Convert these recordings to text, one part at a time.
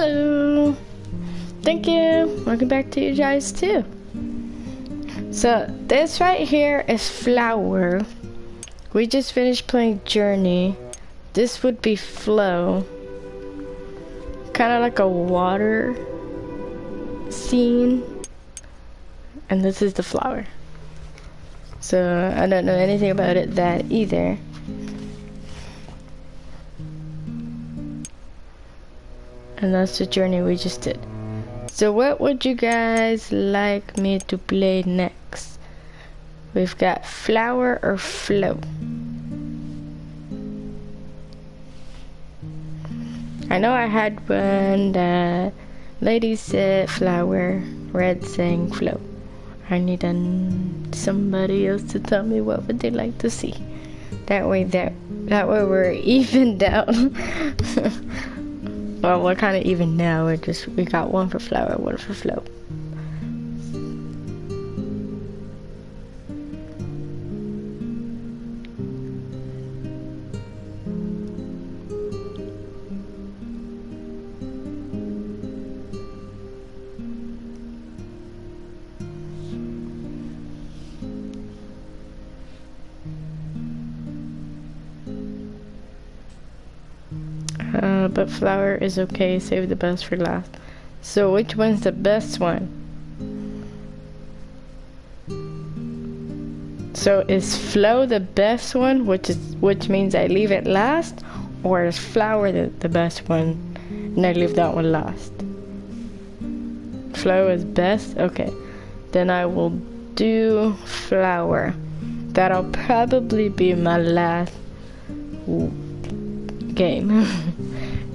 Hello. Thank you. Welcome back to you guys too. So this right here is Flower. We just finished playing Journey. This would be Flow. Kind of like a water scene. And this is the flower. So I don't know anything about it that either. And that's the journey we just did. So what would you guys like me to play next? We've got Flower or Flow. I know I had one that lady said Flower, Red saying Flow. I need somebody else to tell me what would they like to see. That way way we're even down. Well, we're kind of even now. We got one for Flower, one for Flow. But Flower is okay. Save the best for last. So which one's the best one? So is Flow the best one, which means I leave it last, or is Flower the best one and I leave that one last? Flow is best? Okay. Then I will do Flower. That'll probably be my last game.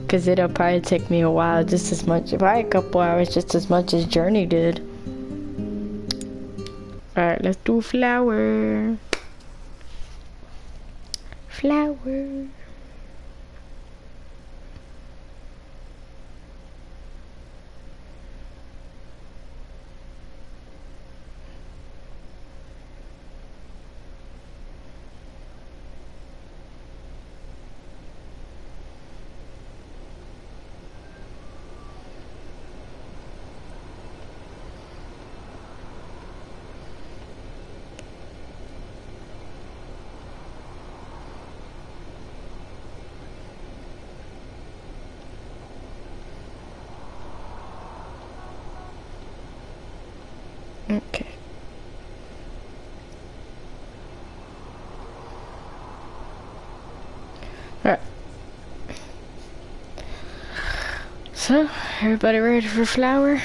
Because it'll probably take me a while, just as much, probably a couple hours, just as much as Journey did. Alright, let's do Flower. Flower. Okay. Alright. So, everybody ready for Flower?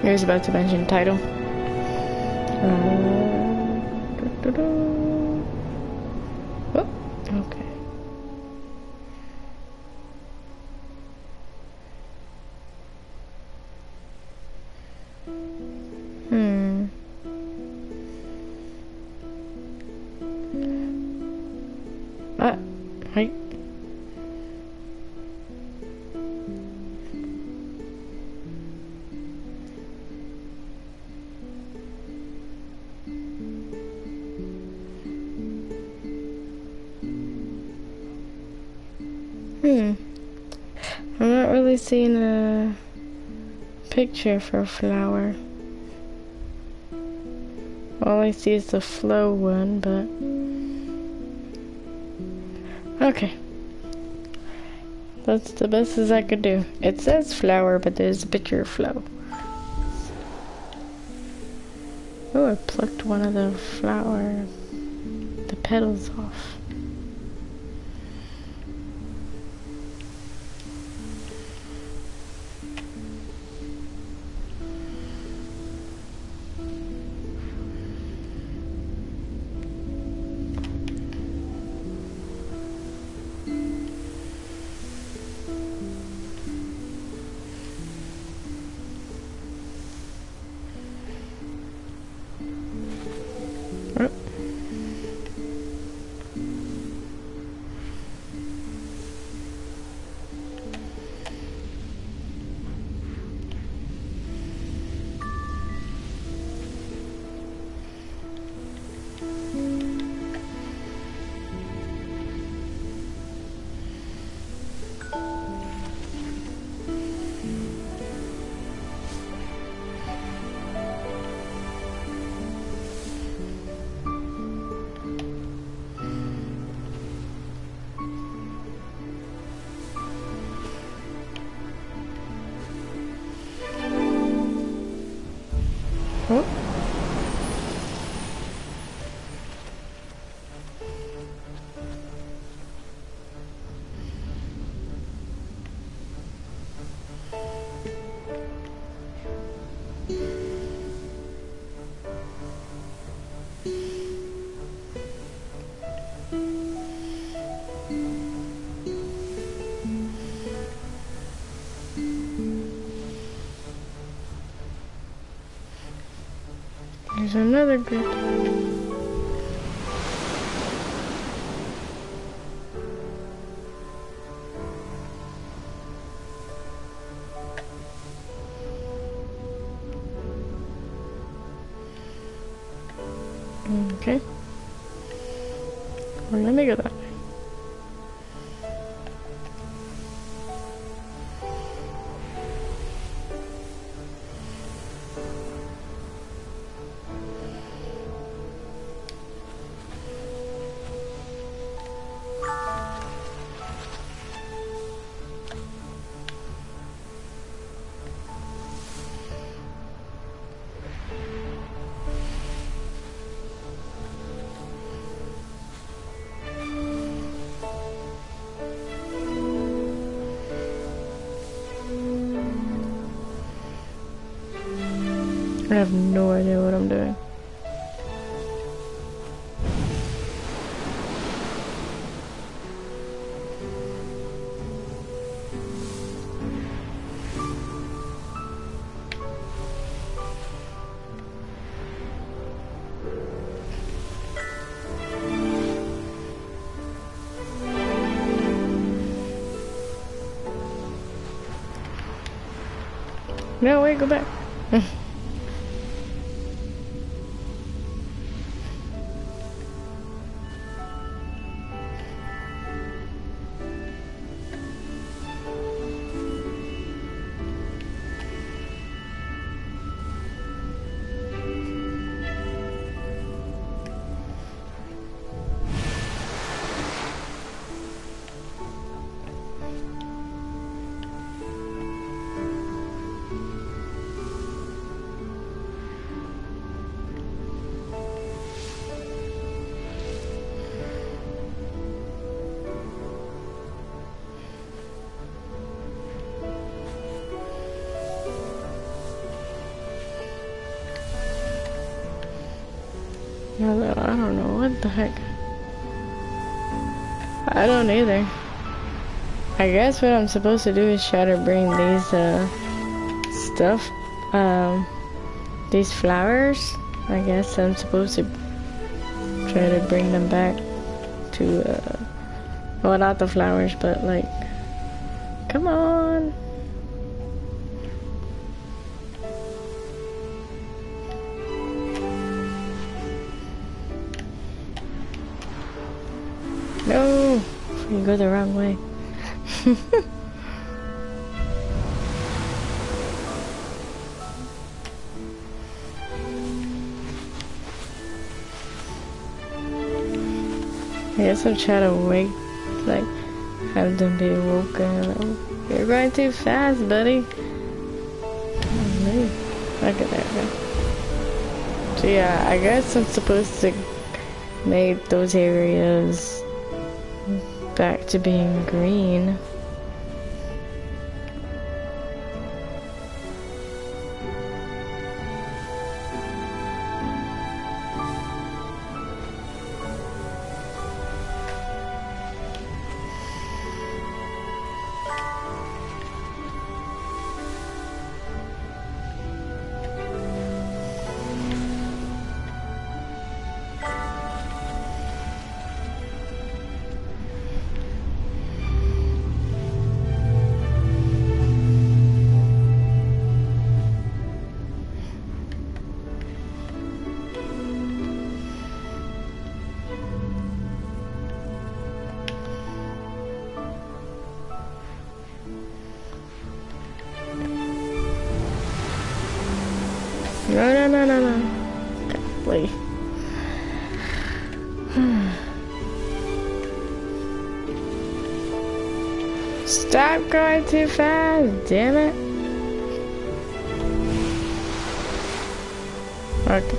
I was about to mention title. Oh, okay. Right. I'm not really seeing a picture for Flower. All I see is the Flow one, but okay. That's the best as I could do. It says Flower, but there's a picture of Flow. Oh, I plucked one of the flower, the petals off. Oh. There's another grid. Okay. Well, let me go that way. I have no idea what I'm doing. No, wait, go back. I don't know what the heck. I don't either. I guess what I'm supposed to do is try to bring these stuff, these flowers. I guess I'm supposed to try to bring them back to well, not the flowers, but like, come on. No, you go the wrong way. I guess I'll try to wake, like, have them be woken. You're going too fast, buddy. Look at that. So yeah, I guess I'm supposed to make those areas back to being green. No. Wait. Stop going too fast, damn it. Okay.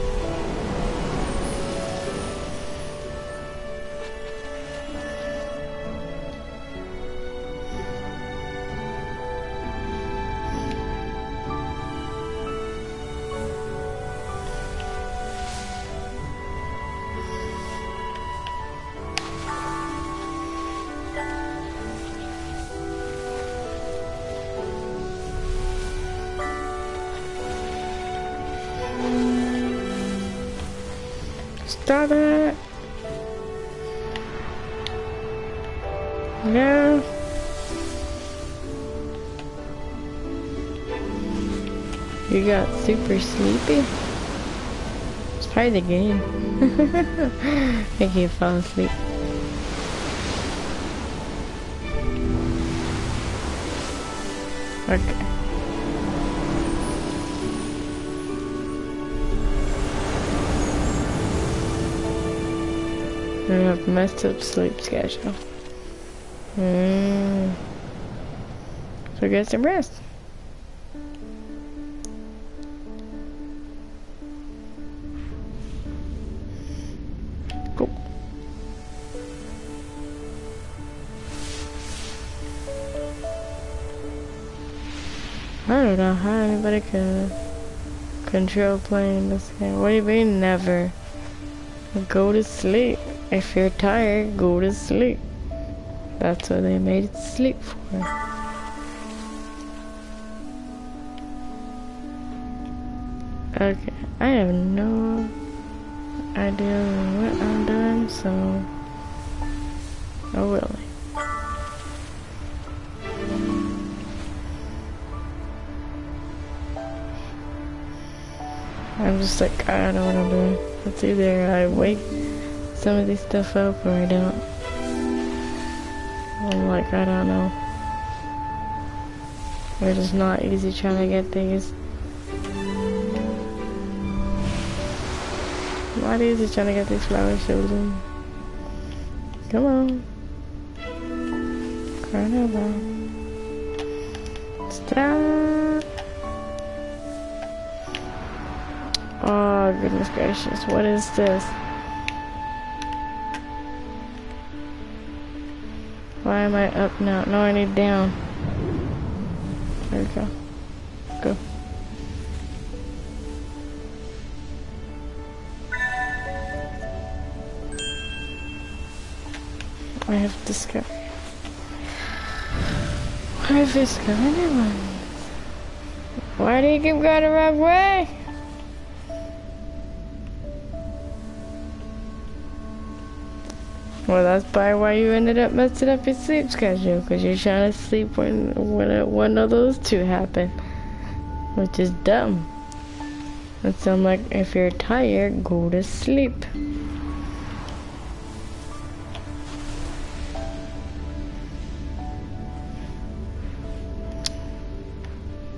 Stop it! No! You got super sleepy? It's probably the game. Make you fall asleep. Okay. I have messed up sleep schedule. So get some rest. Cool. I don't know how anybody can control playing this game. What do you mean never? Go to sleep. If you're tired, go to sleep. That's what they made it sleep for. Okay, I have no idea what I'm doing, so oh really. I'm just like, I don't know what I'm doing. It's either I wake some of this stuff up or I don't. I'm like, I don't know. It's just not easy trying to get things. Not easy trying to get these flower shows in. Come on. Carnival. Stop. Oh, goodness gracious. What is this? Why am I up now? No, I need down. There we go. Go. I have discovered. I have discovered anyone. Why do you keep going the wrong way? Well, that's probably why you ended up messing up your sleep schedule, because you're trying to sleep when one of those two happen, which is dumb. And so I'm like, if you're tired, go to sleep.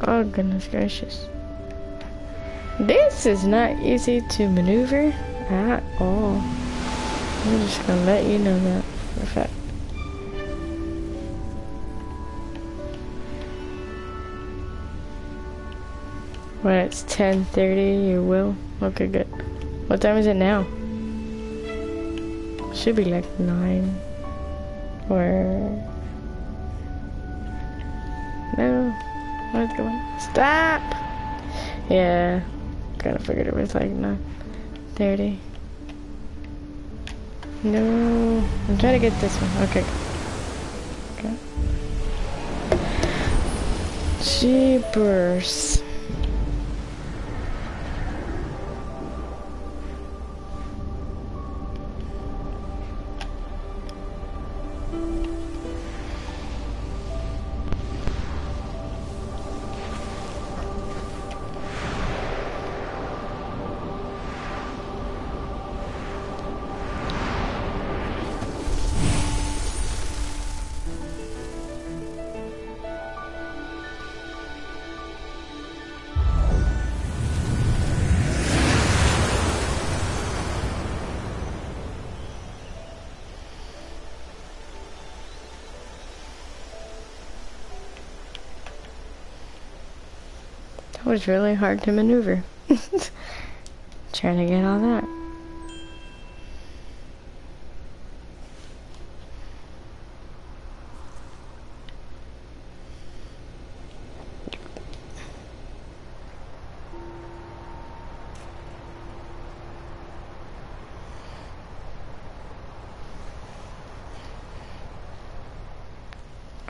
Oh, goodness gracious. This is not easy to maneuver at all. I'm just gonna let you know that for a fact. When it's 10:30, you will? Okay, good. What time is it now? Should be like 9. Or... No. What's going on? Stop! Yeah. Kinda figured it was like 9:30. No. I'm trying to get this one. Okay. Okay. Jeepers. That was really hard to maneuver. Trying to get all that.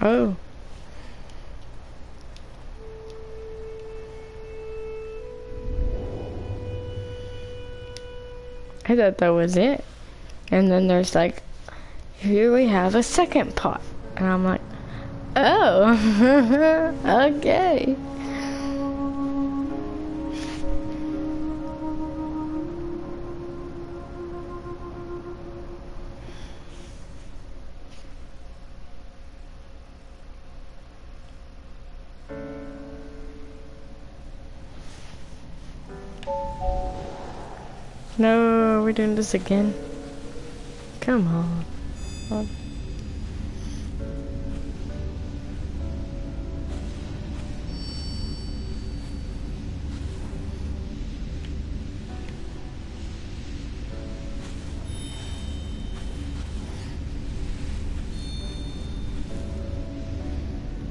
Oh. I thought that was it. And then there's like, here we have a second pot. And I'm like, oh, okay. No, we're doing this again. Come on. Oh.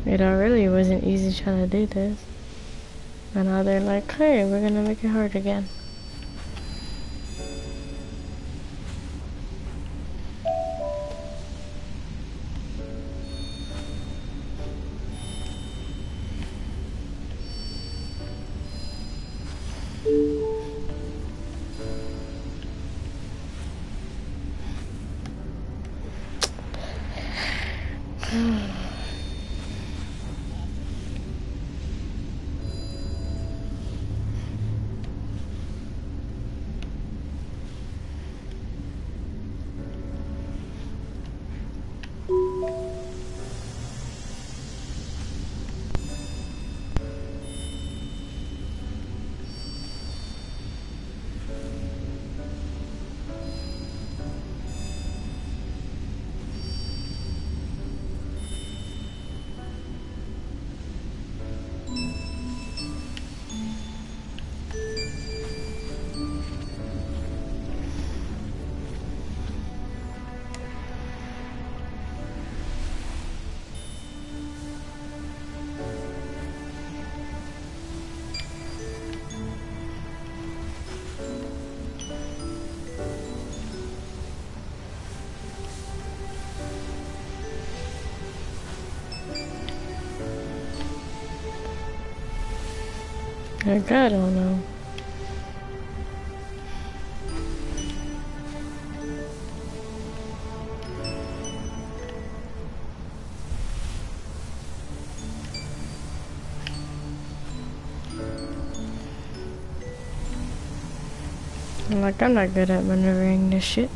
It already wasn't easy trying to do this. And now they're like, hey, we're gonna make it hard again. Like, I don't know. Like, I'm not good at maneuvering this shit.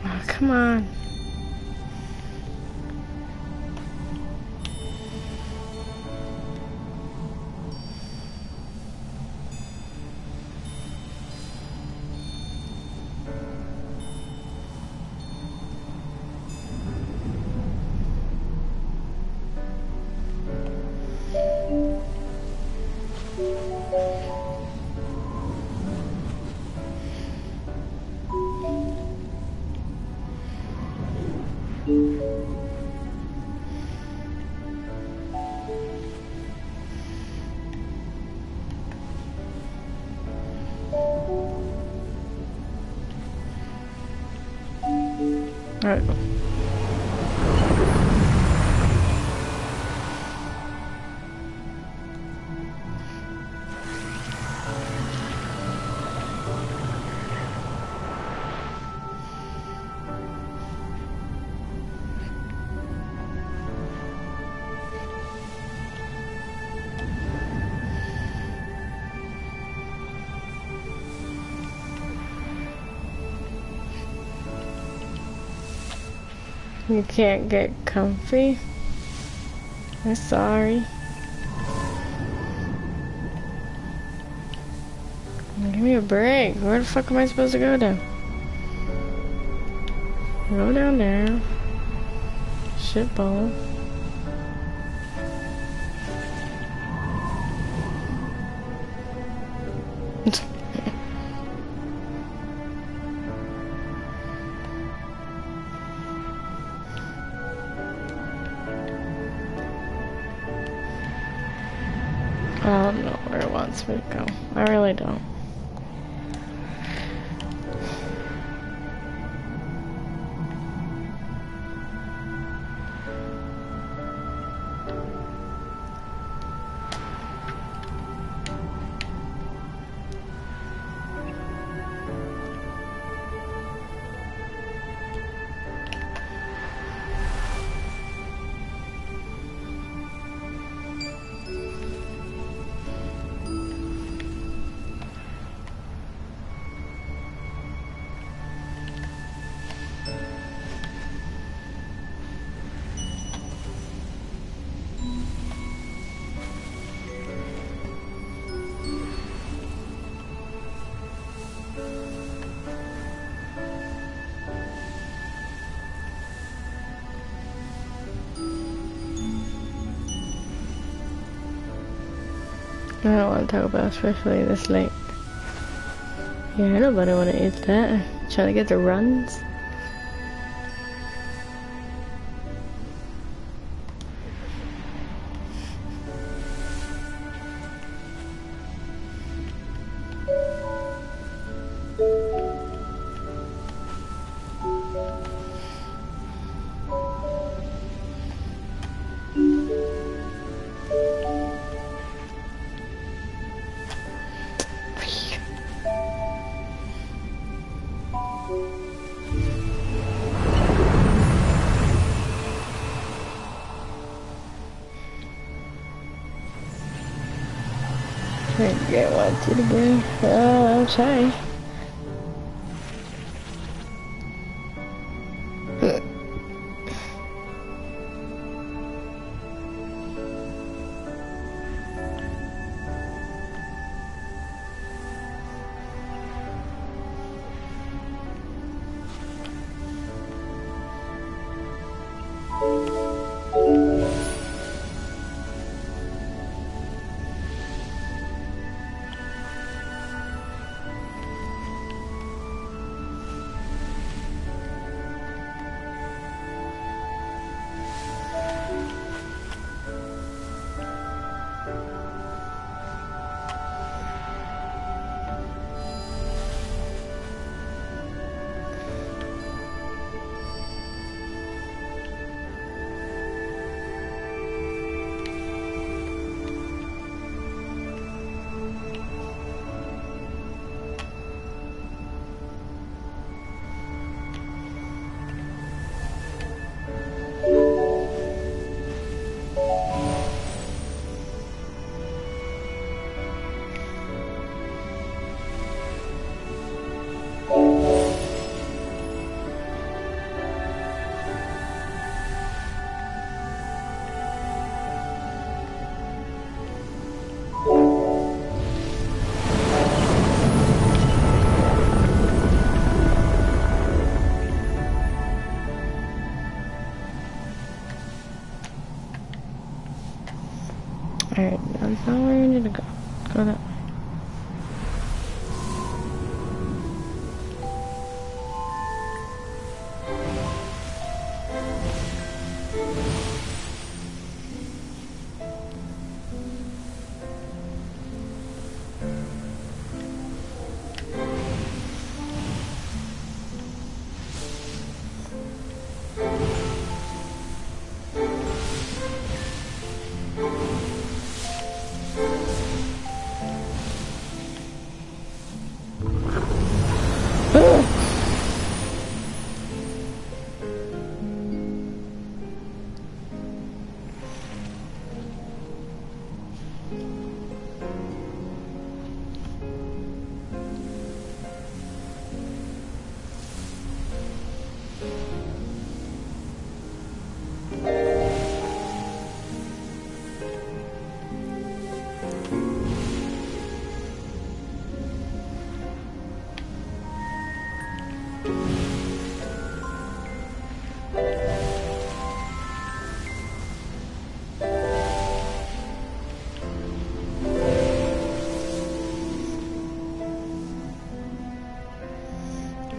Oh, come on. Alright. You can't get comfy? I'm sorry. Give me a break. Where the fuck am I supposed to go down? Go down there. Shitball. I don't know where it wants me to go. I really don't. I don't want to talk about, especially this late. Yeah, nobody want to eat that. Trying to get the runs. I get what to do. I'll try. Alright, that's not where you need to go. Go that way.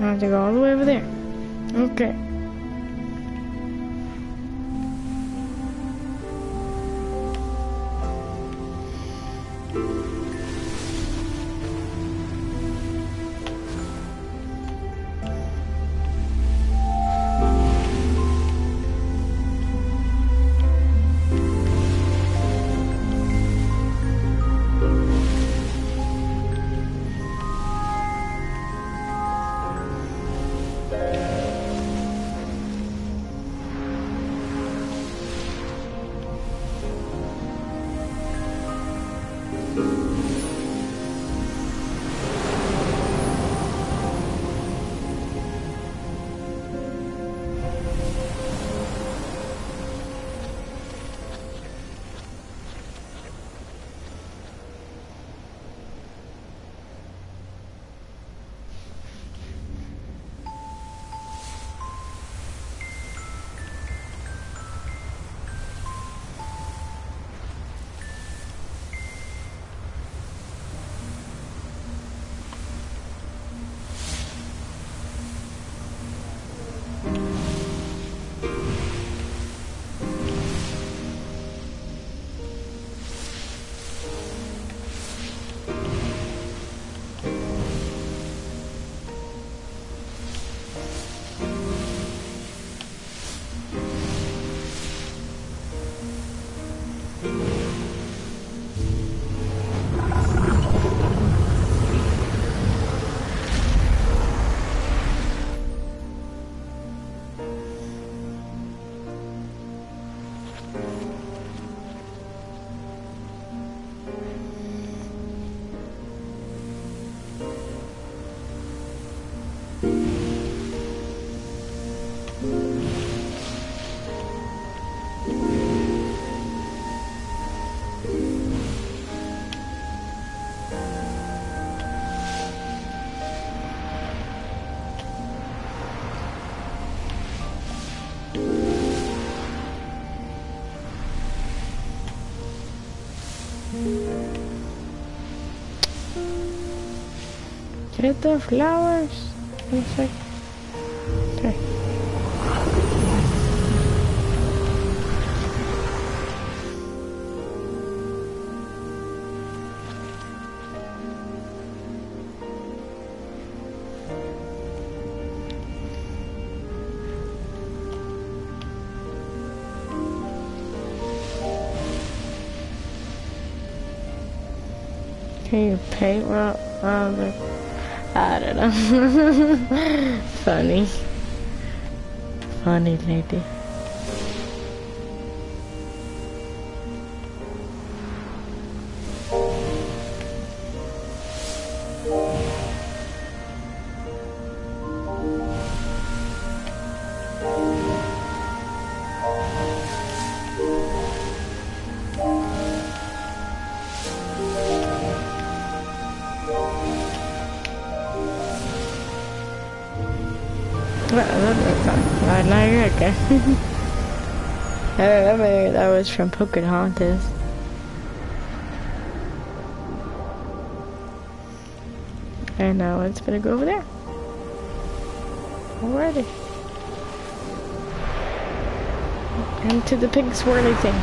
I have to go all the way over there. Okay. Get the flowers. One sec. Okay. Can you paint well? I don't know. Funny. Funny lady. That was from Pocahontas. And now it's gonna go over there. Alrighty. Into the pink swirly thing.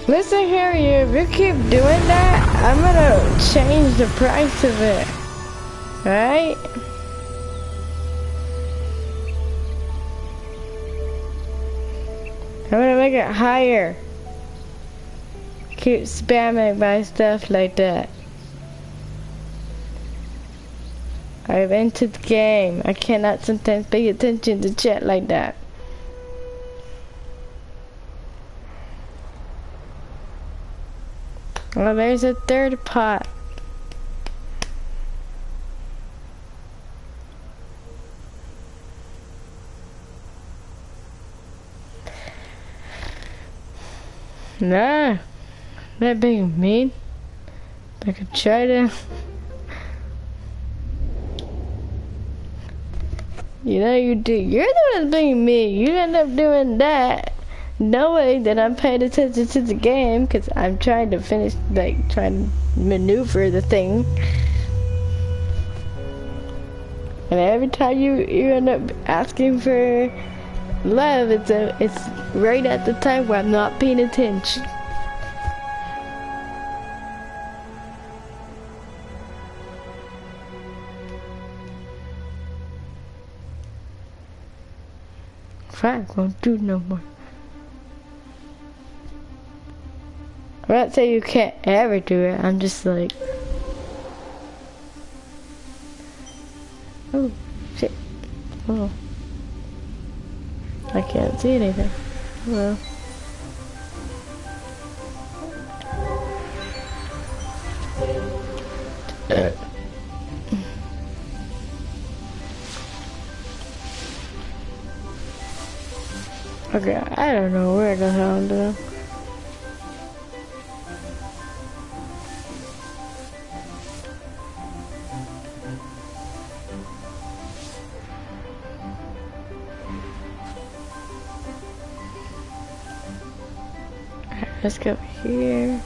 Listen here, you. If you keep doing that, I'm gonna change the price of it. Right? I'm gonna make it higher. Keep spamming my stuff like that. I've entered the game. I cannot sometimes pay attention to chat like that. Well, there's a third pot. Nah, not being mean. I could try to. You know you do. You're the one that's being mean. You end up doing that. knowing that I'm paying attention to the game because I'm trying to finish, like, trying to maneuver the thing. And every time you end up asking for love, it's right at the time where I'm not paying attention. I won't do no more. I'm not saying you can't ever do it. I'm just like, oh shit. Oh, I can't see anything. Well, okay, I don't know where the hell I'm doing. Let's go over here.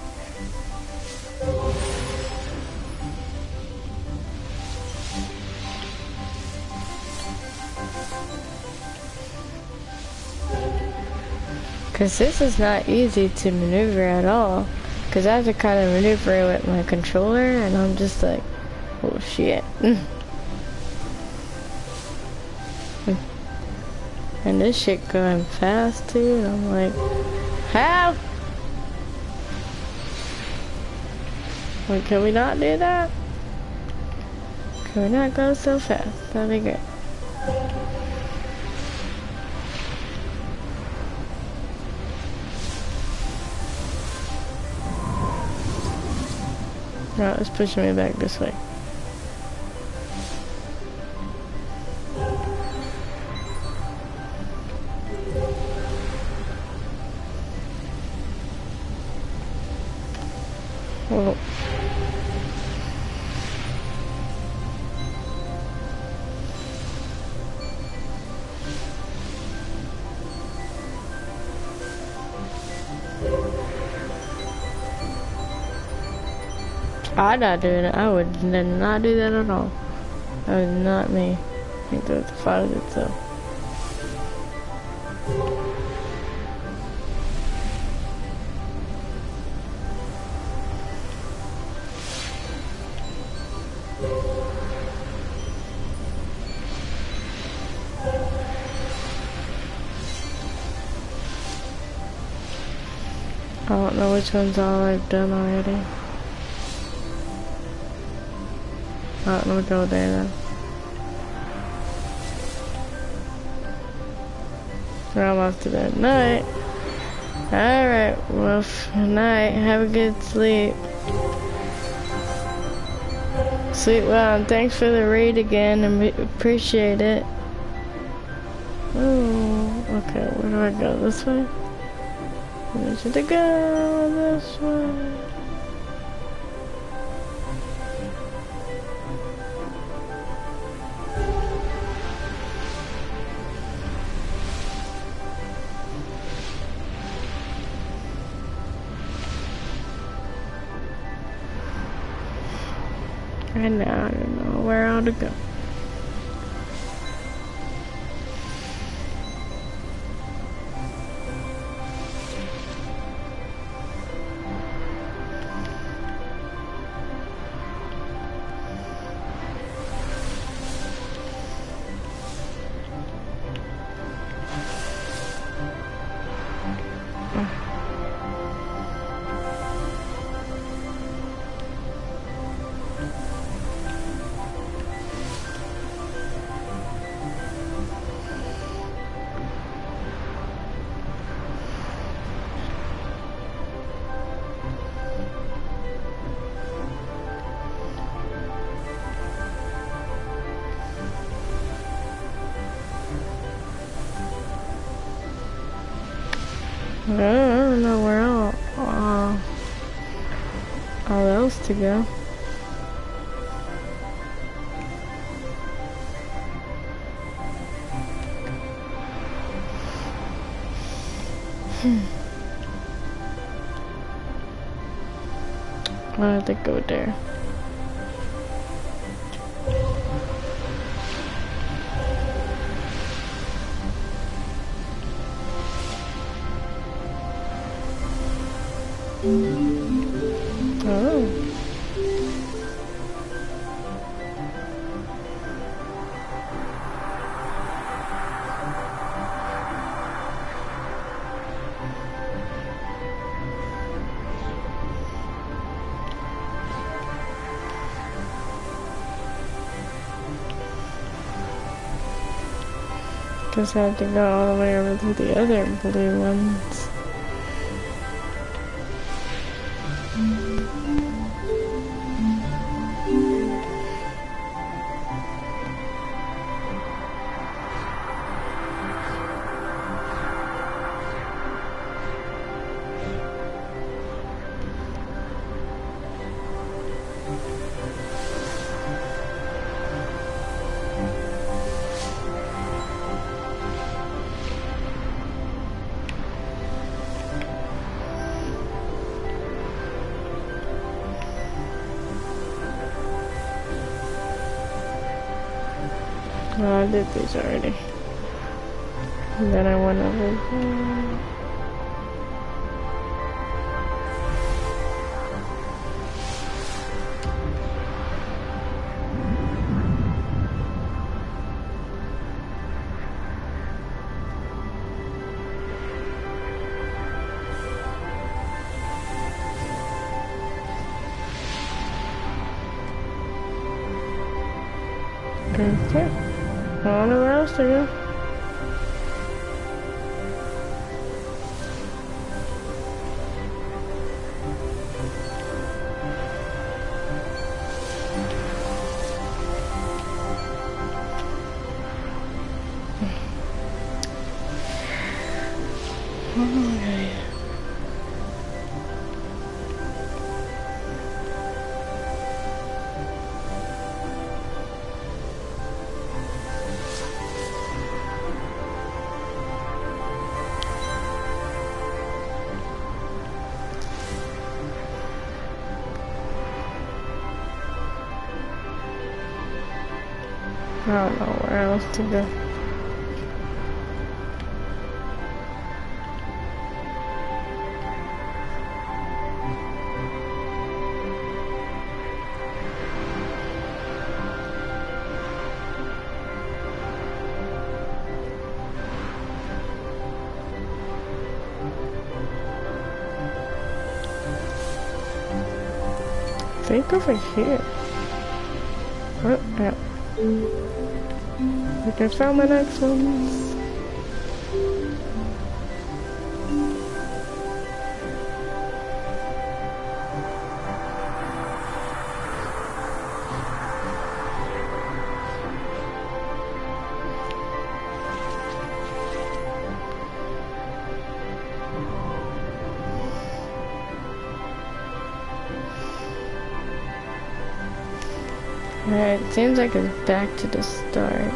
Cause this is not easy to maneuver at all. Cause I have to kind of maneuver it with my controller and I'm just like, oh shit. And this shit going fast too, and I'm like, how? Like, can we not do that? Can we not go so fast? That'd be good. No, it's pushing me back this way. Whoa. I'm not doing it. I would not do that at all. That was not me. I think that was the file itself. I don't know which ones all I've done already. I don't know what go there then. We're almost to bed. Night. Alright, well, good night. Have a good sleep. Sleep well, and thanks for the raid again, and we appreciate it. Oh, okay, where do I go? This way? Where should I go? This way. And now I don't know where I ought to go. I don't know where all else to go. I have to go there. Oh. Just have to go all the way over to the other blue ones. Oh, I did these already. And then I went over here. Okay. I don't know where else to go. Okay. I don't know where else to go. I think over here. Oh, yeah. I can find my next ones. Alright, seems like it's back to the start.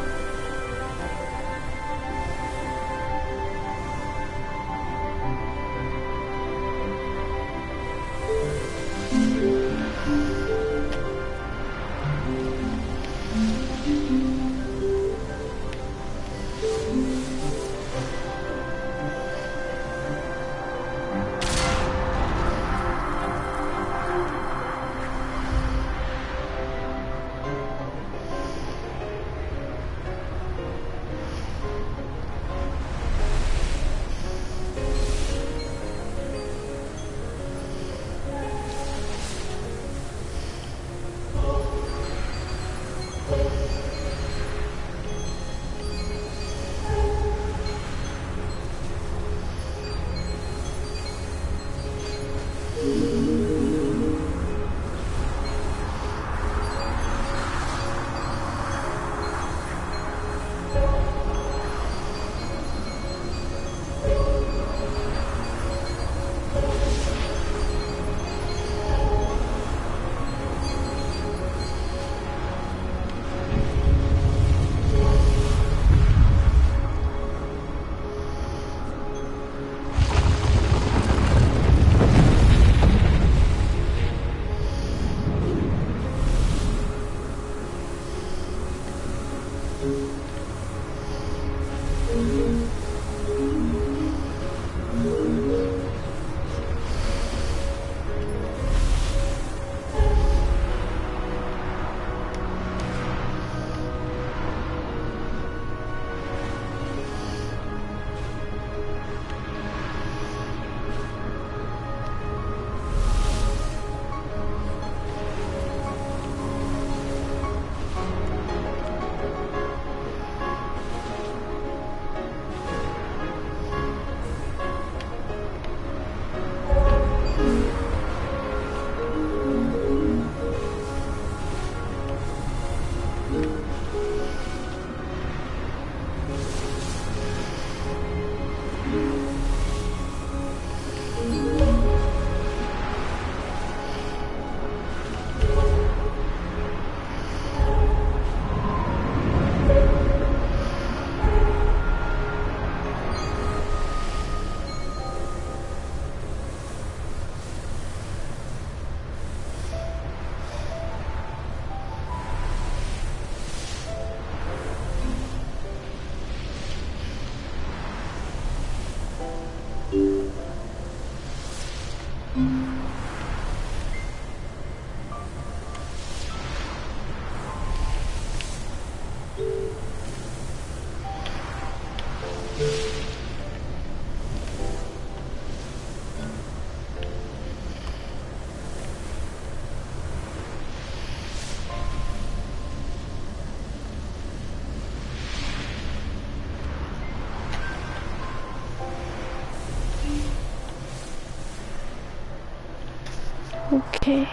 Okay.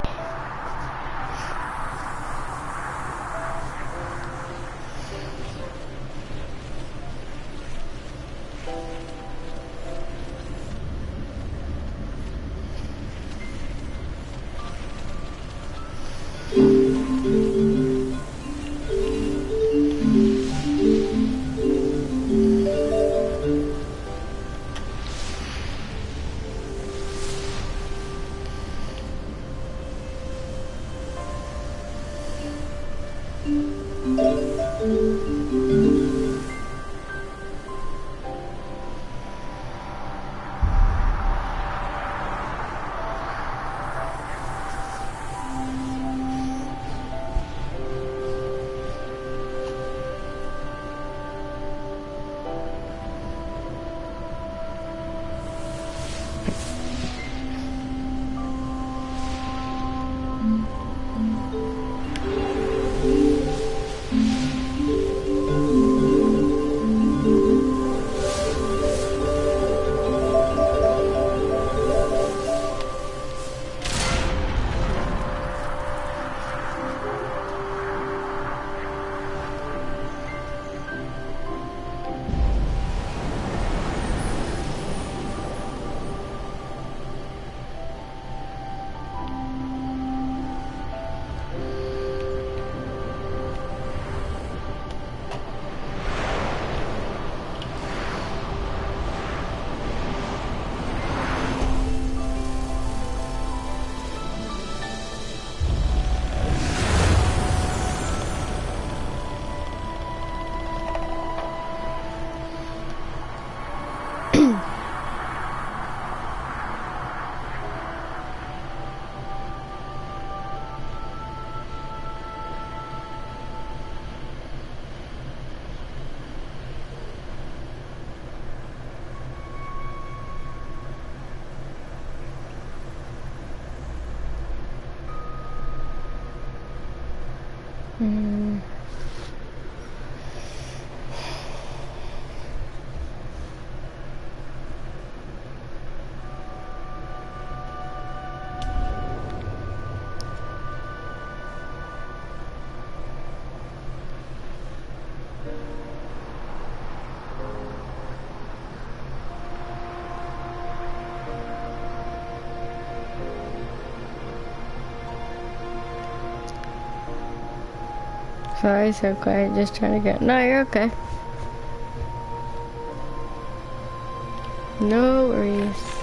Mm. Sorry, so quiet, just trying to get. No, you're okay. No worries.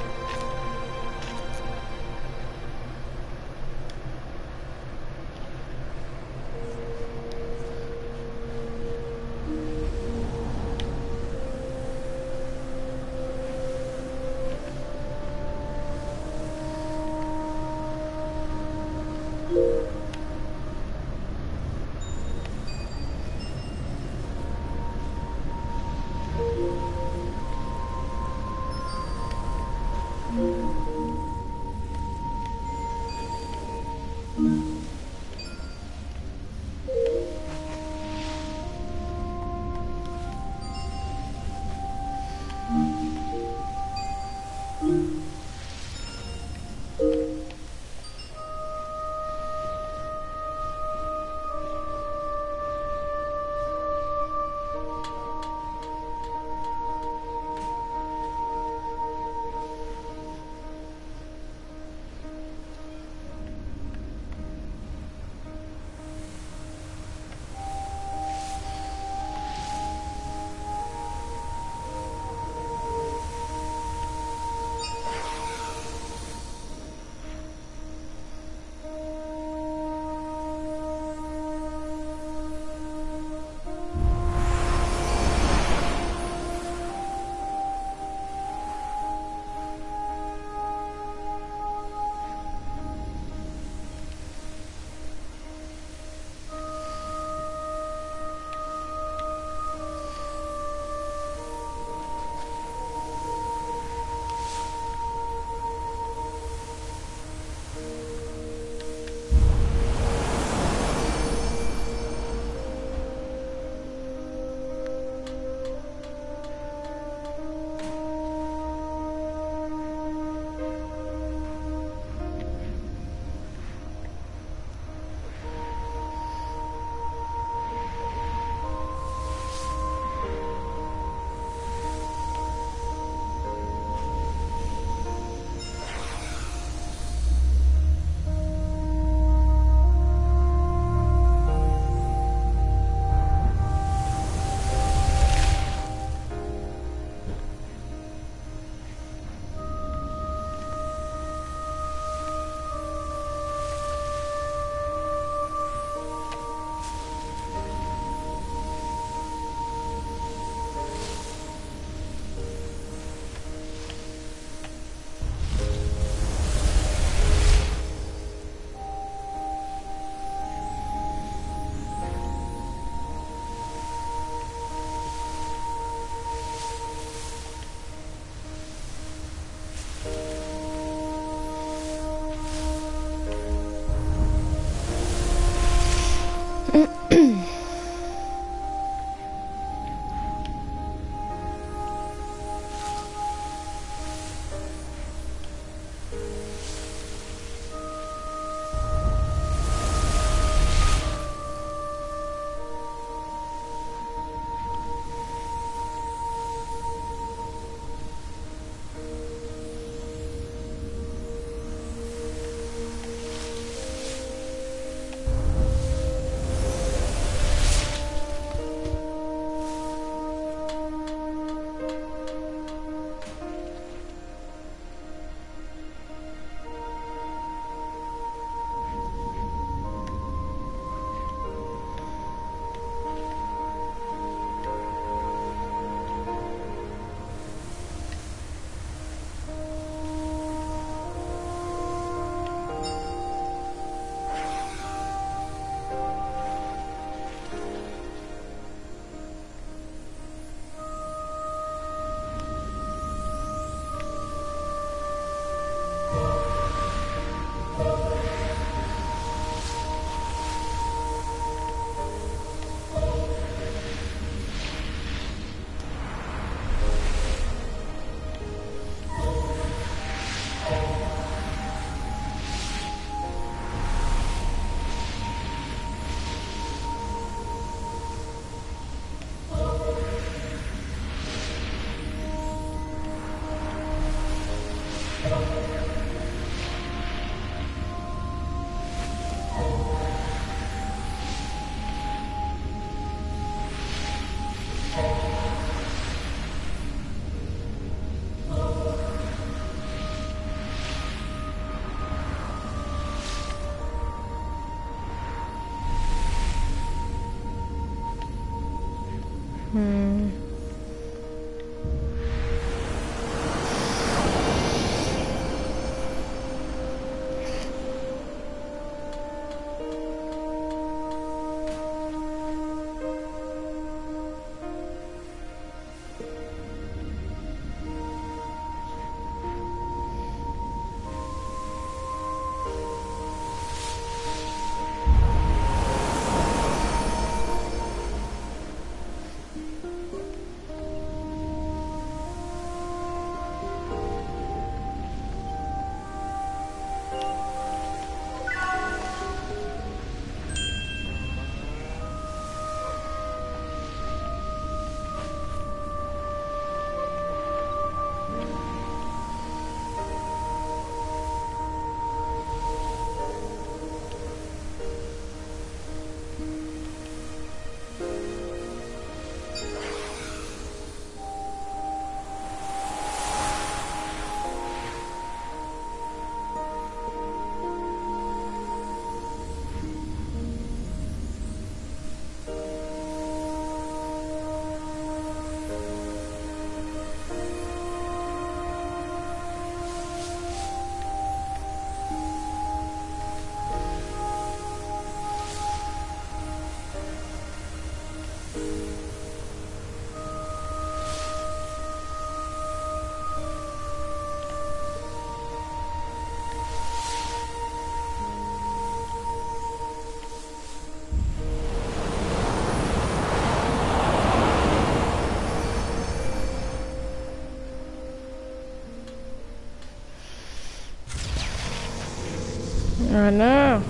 I know.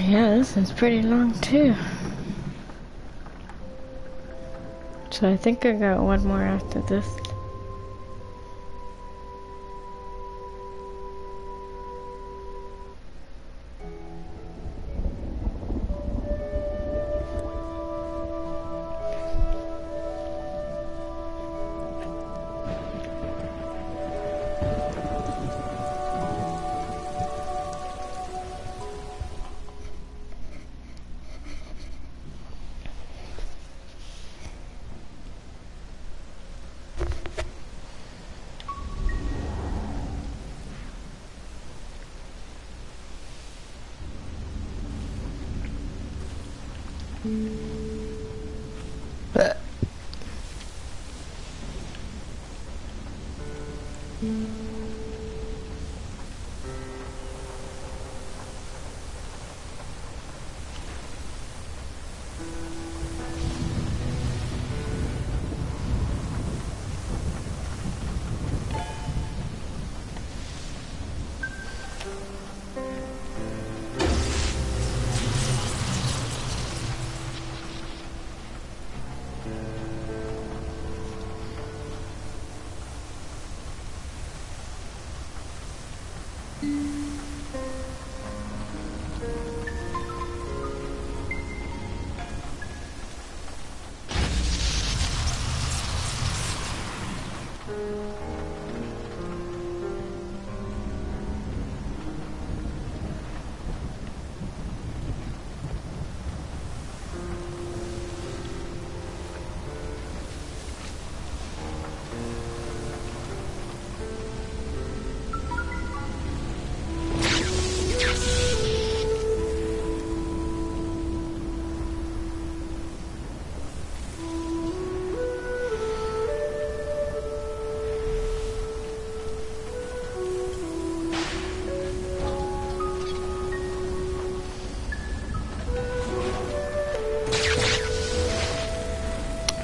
Yeah, this is pretty long too. So I think I got one more after this.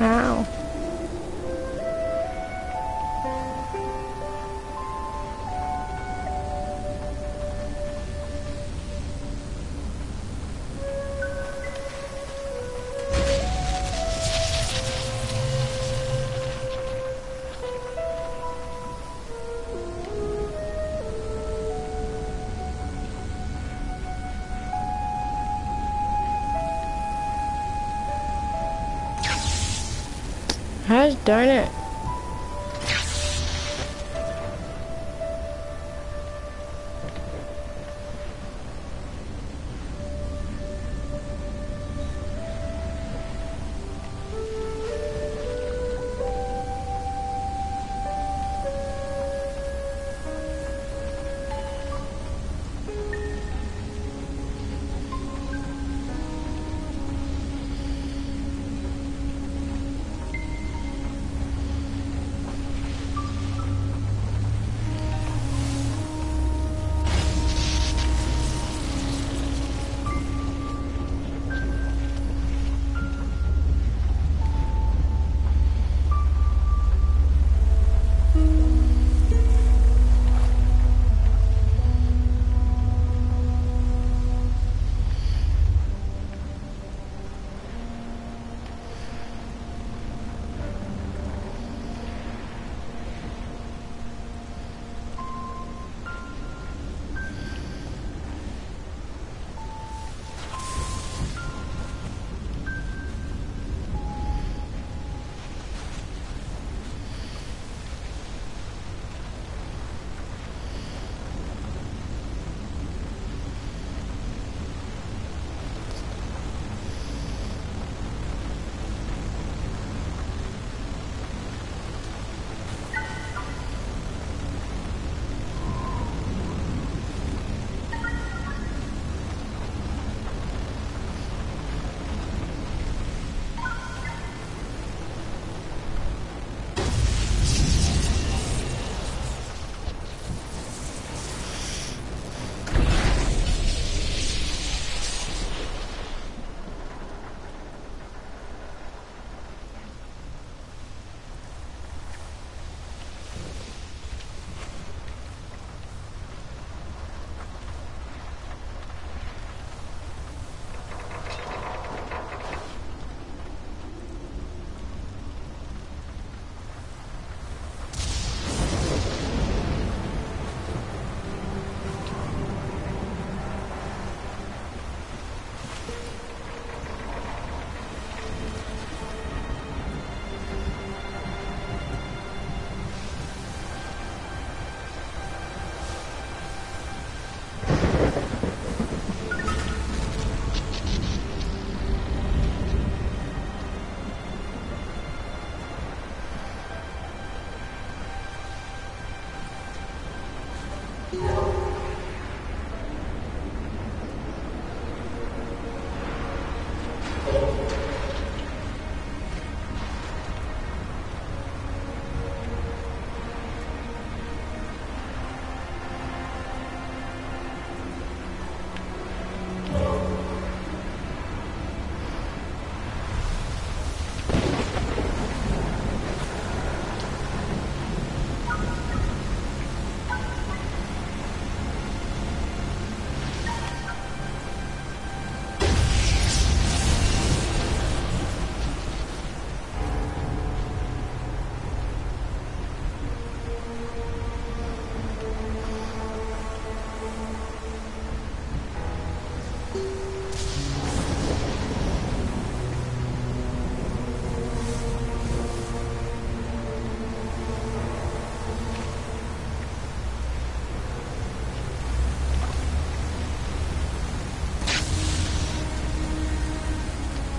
Ow. Gosh darn it.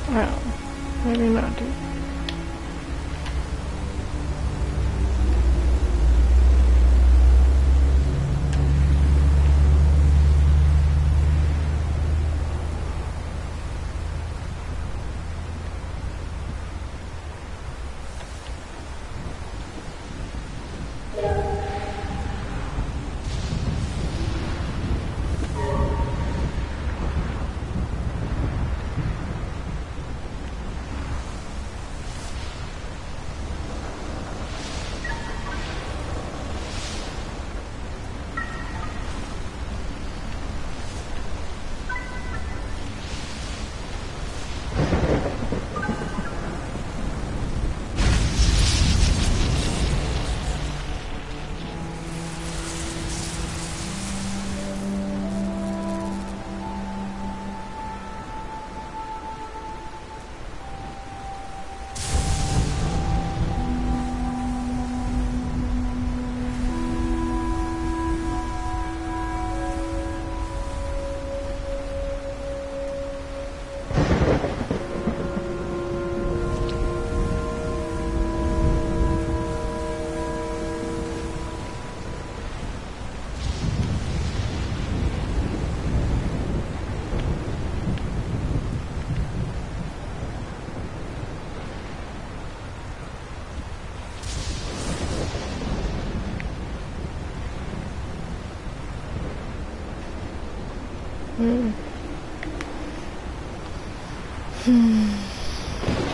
Wow. Maybe not, dude.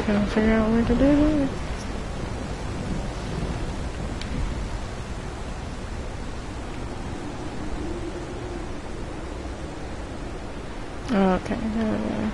Trying to figure out what to do here. Oh, okay, there we go.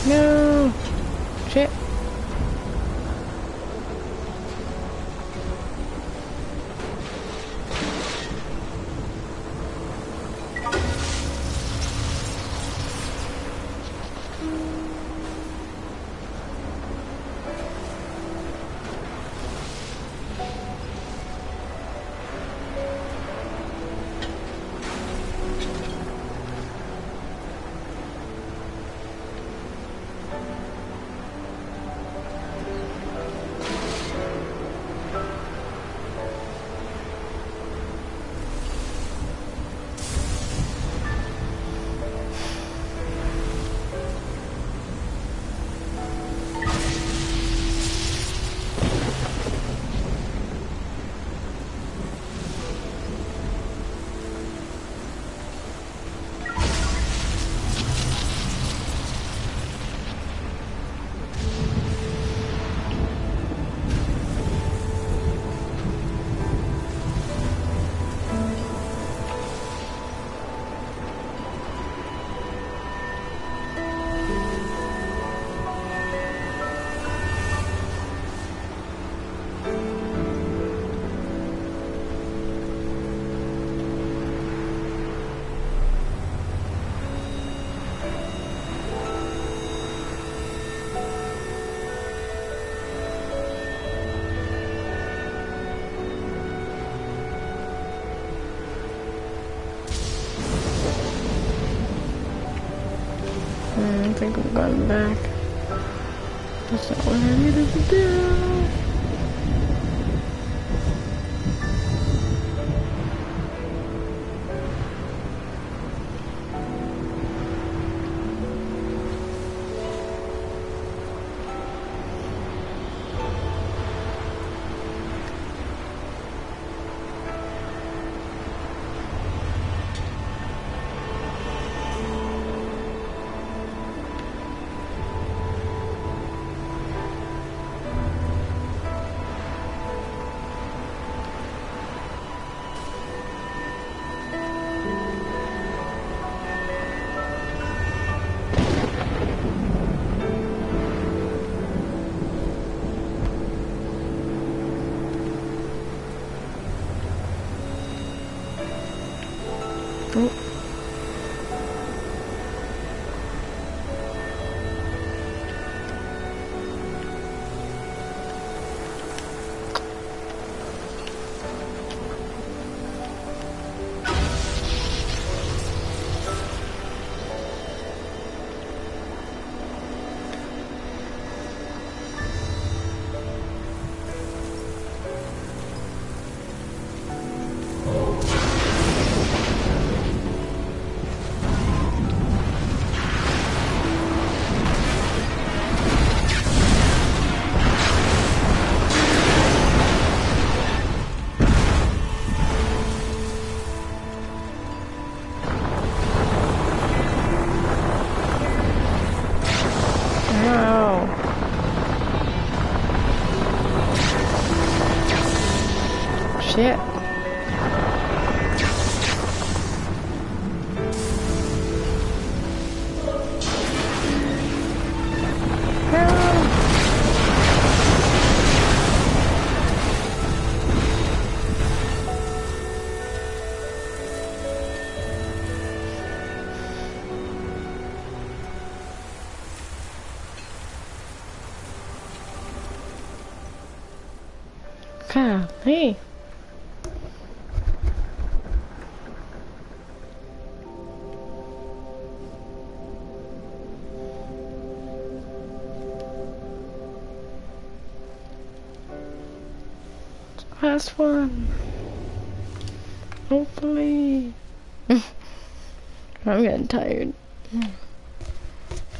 No! Shit. I think I'm going back. That's not what I needed to do. Oh. Shit. Golly. Last one. Hopefully. I'm getting tired.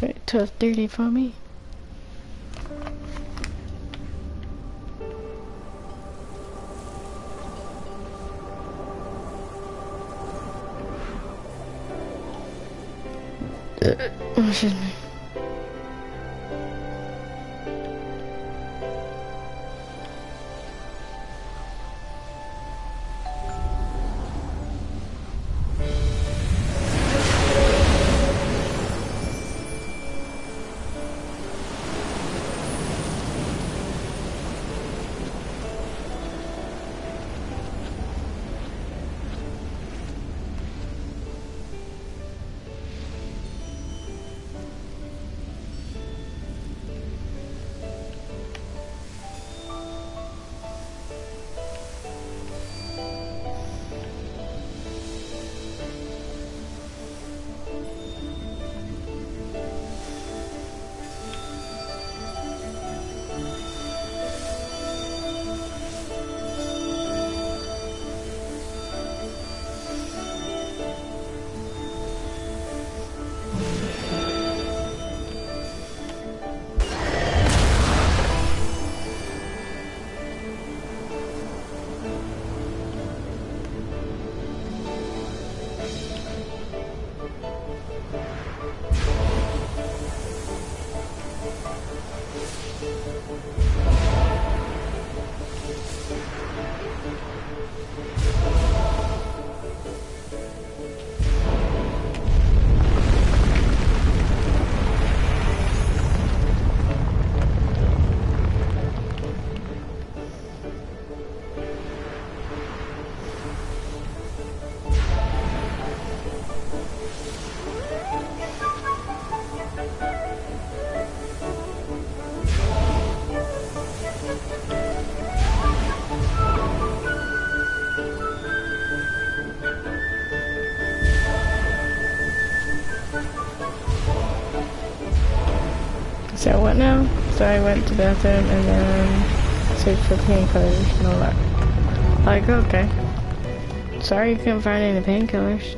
Wait, 12:30 for me. Oh, excuse me. So what now? So I went to the bathroom and then searched for painkillers. No luck. Like, okay. Sorry you couldn't find any painkillers.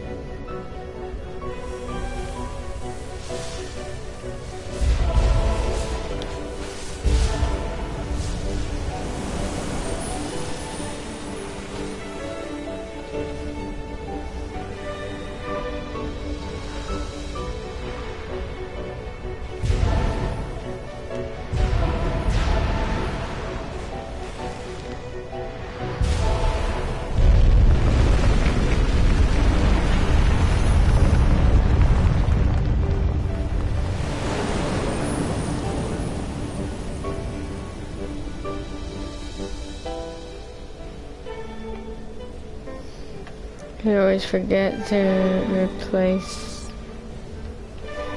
You always forget to replace.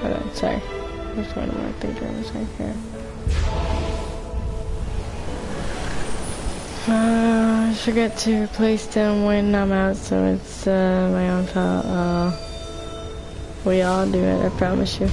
Hold on, sorry. There's one more thing right here. I forget to replace them when I'm out, so it's my own fault. We all do it, I promise you.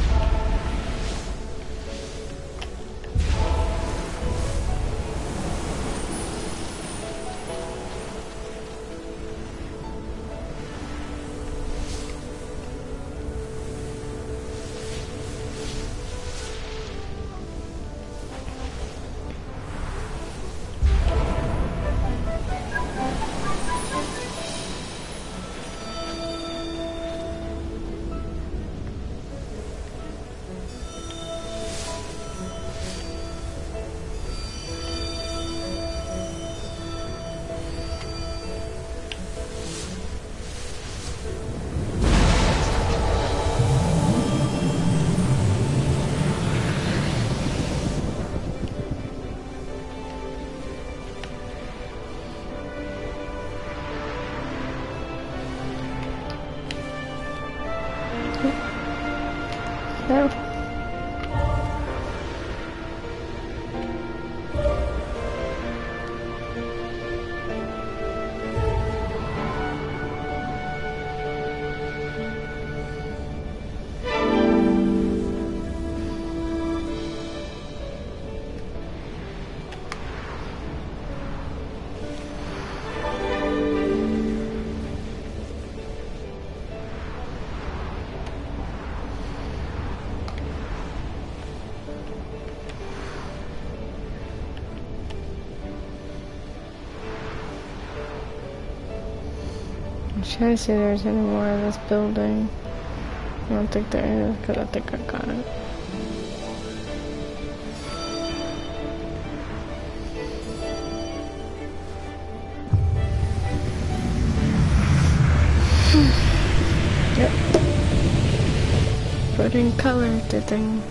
No. I'm trying to see if there's any more of this building. I don't think there is, because I think I got it. Yep. Put in color the thing.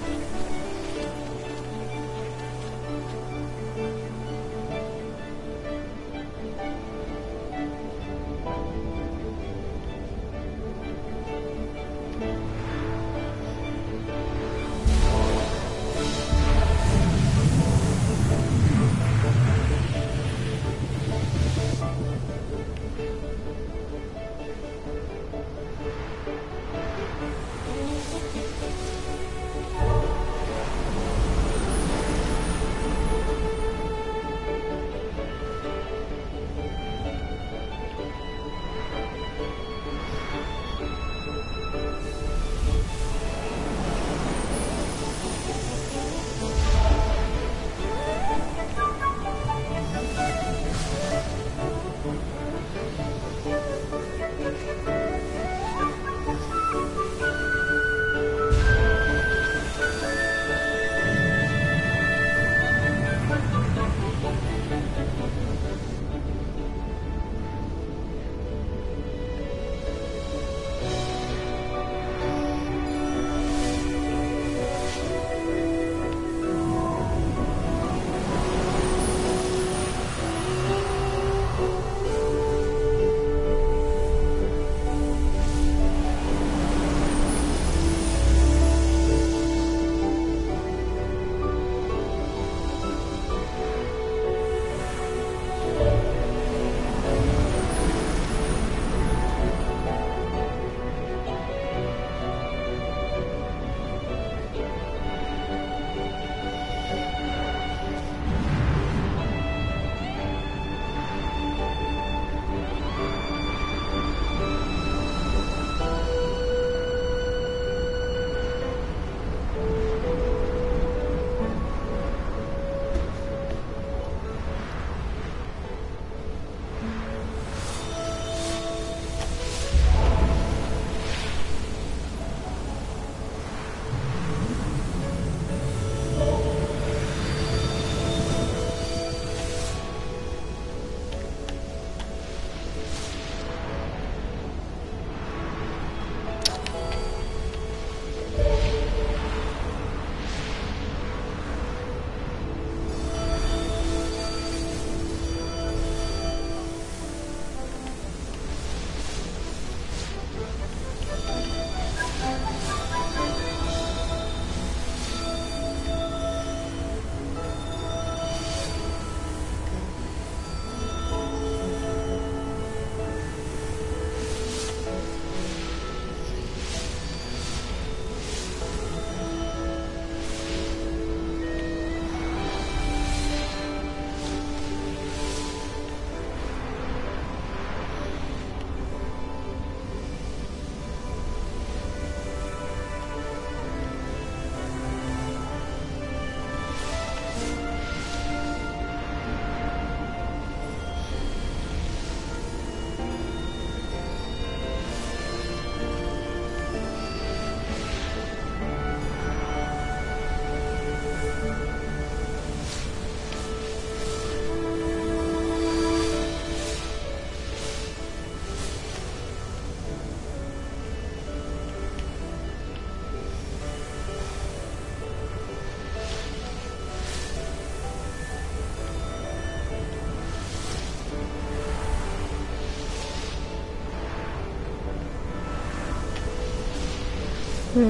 Well,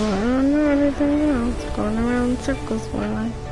I don't know anything else. Going around in circles for life.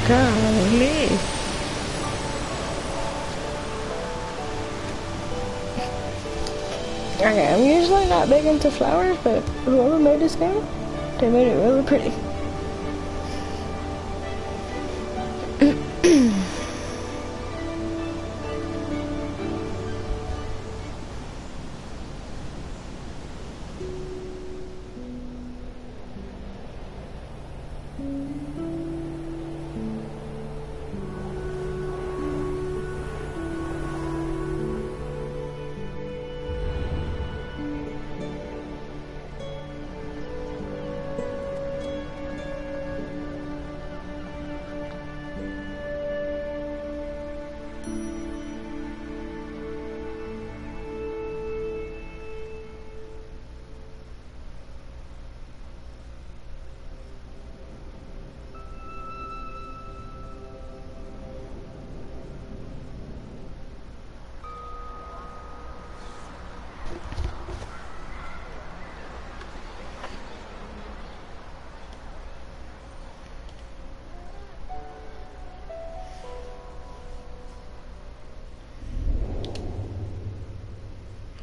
Golly. Okay, I'm usually not big into flowers, but whoever made this game, they made it really pretty.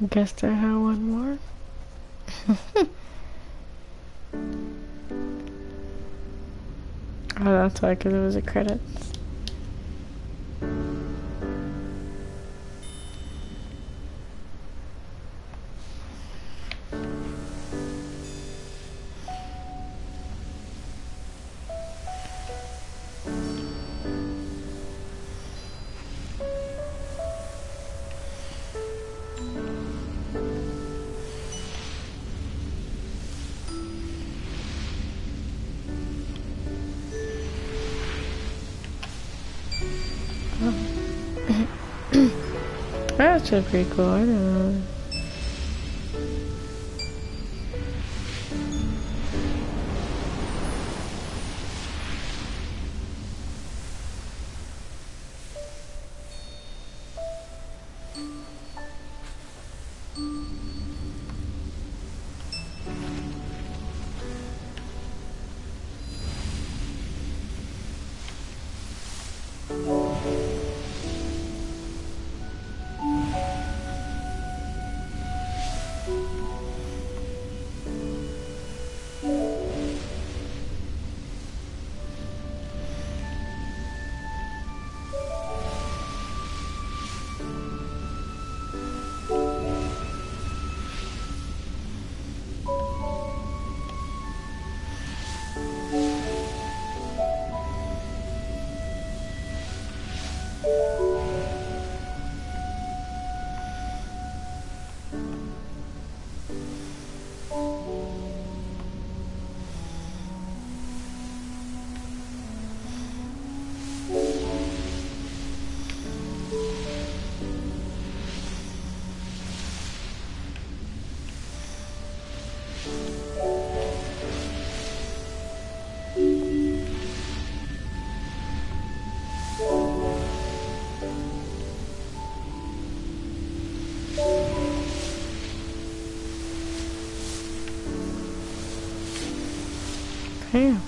Guess I have one more. Oh, that's why, because it was a credits. That's actually pretty cool. I don't know. Damn.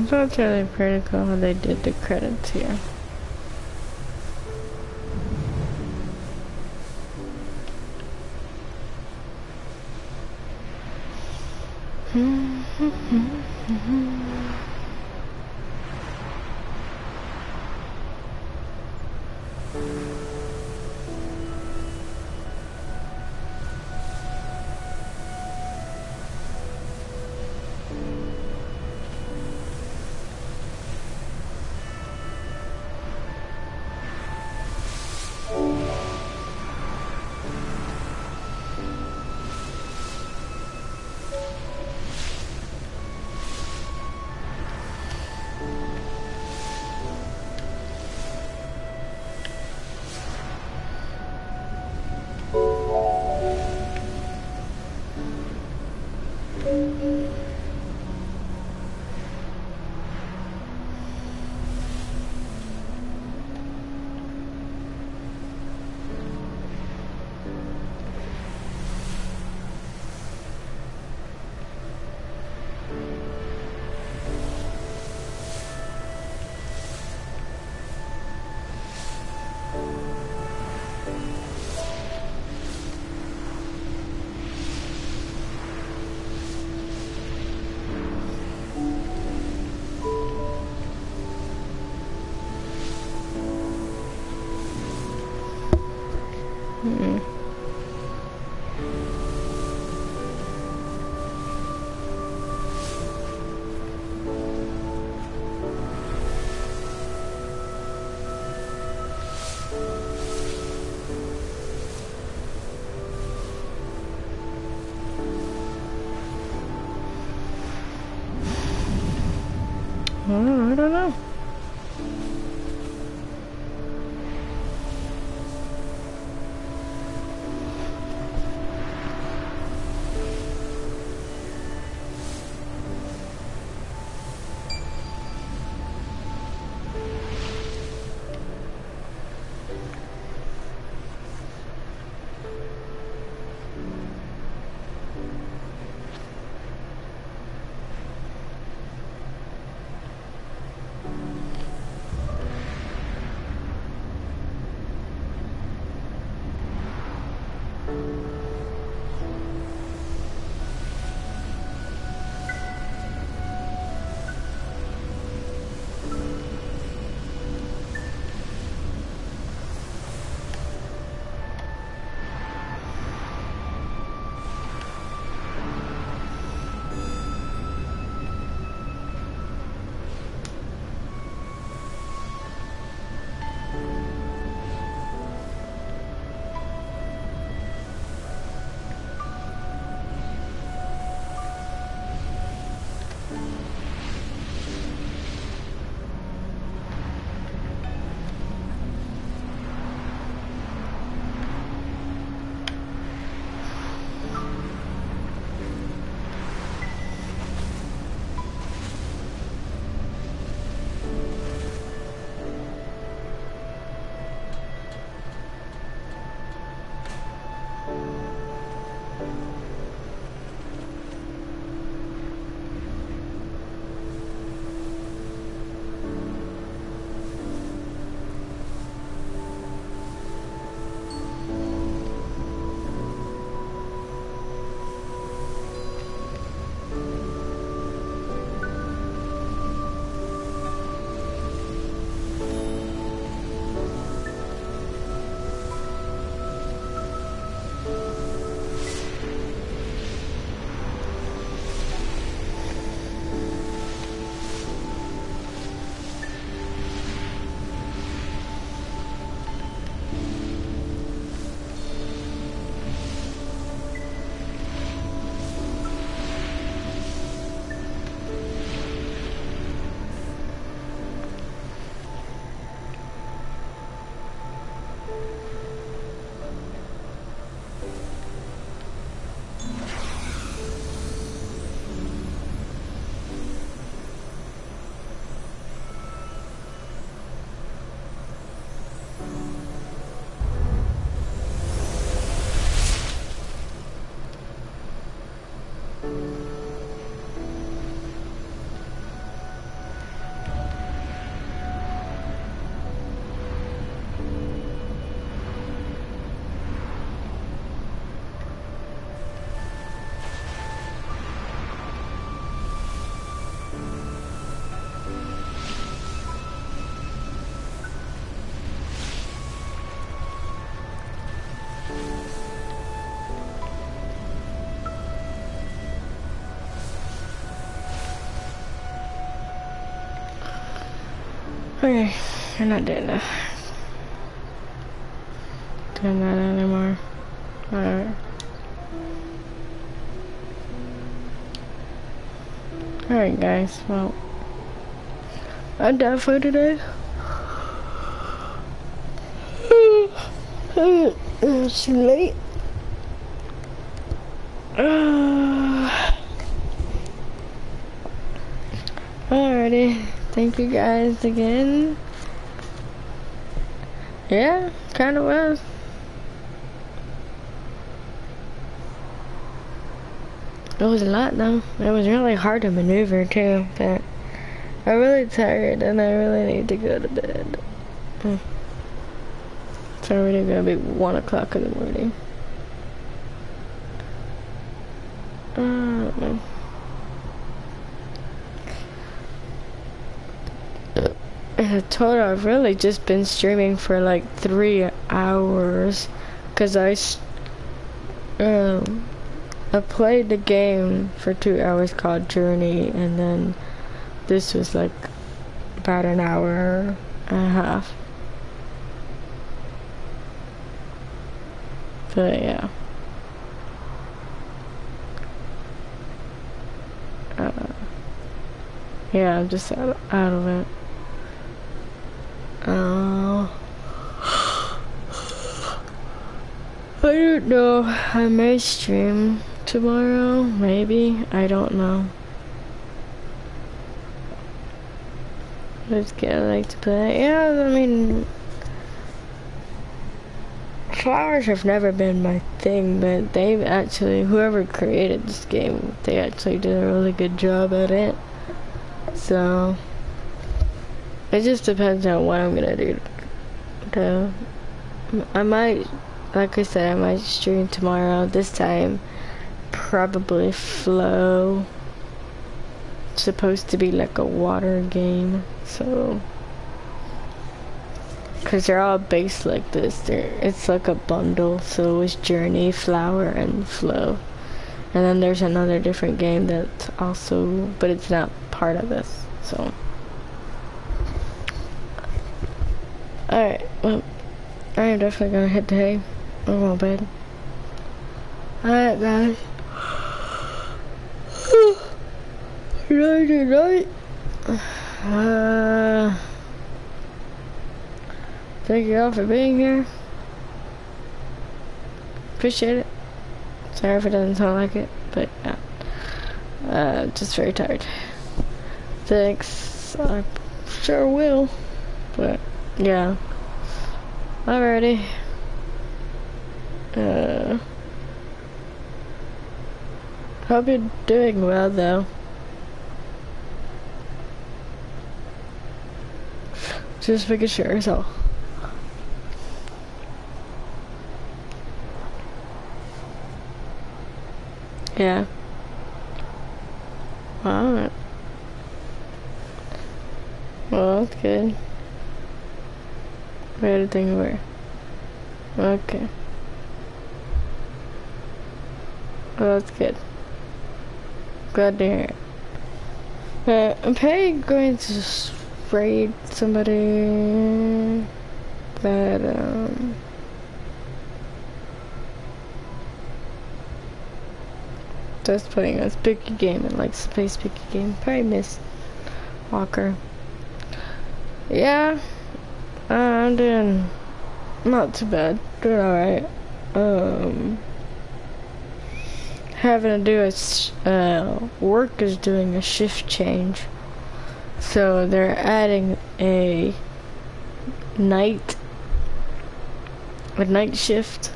So it's really pretty cool how they did the credits here. I don't know. Okay, I'm not doing that. Doing that anymore. Alright. Alright guys, well, I'm done for today. It's late. Alrighty, thank you guys again. Yeah, kinda was. It was a lot though. It was really hard to maneuver too, but I'm really tired and I really need to go to bed. It's already gonna be 1 o'clock in the morning. In a total, I've really just been streaming for like 3 hours, cause I played the game for 2 hours called Journey, and then this was like about an hour and a half. But yeah. Yeah, I'm just out of it. I don't know. I may stream tomorrow, maybe. I don't know. Let's get like to play. Yeah, I mean, flowers have never been my thing, but they've actually, whoever created this game, they actually did a really good job at it. So, it just depends on what I'm gonna do. I might, like I said, I might stream tomorrow. This time, probably Flow. It's supposed to be like a water game, so. Cause they're all based like this. It's like a bundle, so it's Journey, Flower, and Flow. And then there's another different game that's also, but it's not part of this, so. Alright, well, I am definitely gonna hit the hay. I'm going to bed. Alright, guys. Night. Thank you all for being here. Appreciate it. Sorry if it doesn't sound like it, but yeah. Just very tired. Thanks. I sure will. But yeah. Alrighty. Hope you're doing well though. Just making sure, so. Yeah. Alright. Well, that's good. Everything where? Okay. Well, that's good. Glad to hear it. I'm probably going to raid somebody that, that's playing a Spiky game and likes to play Spiky game. Probably Miss Walker. Yeah, I'm doing not too bad. Doing alright. Having to do work is doing a shift change. So they're adding a night shift.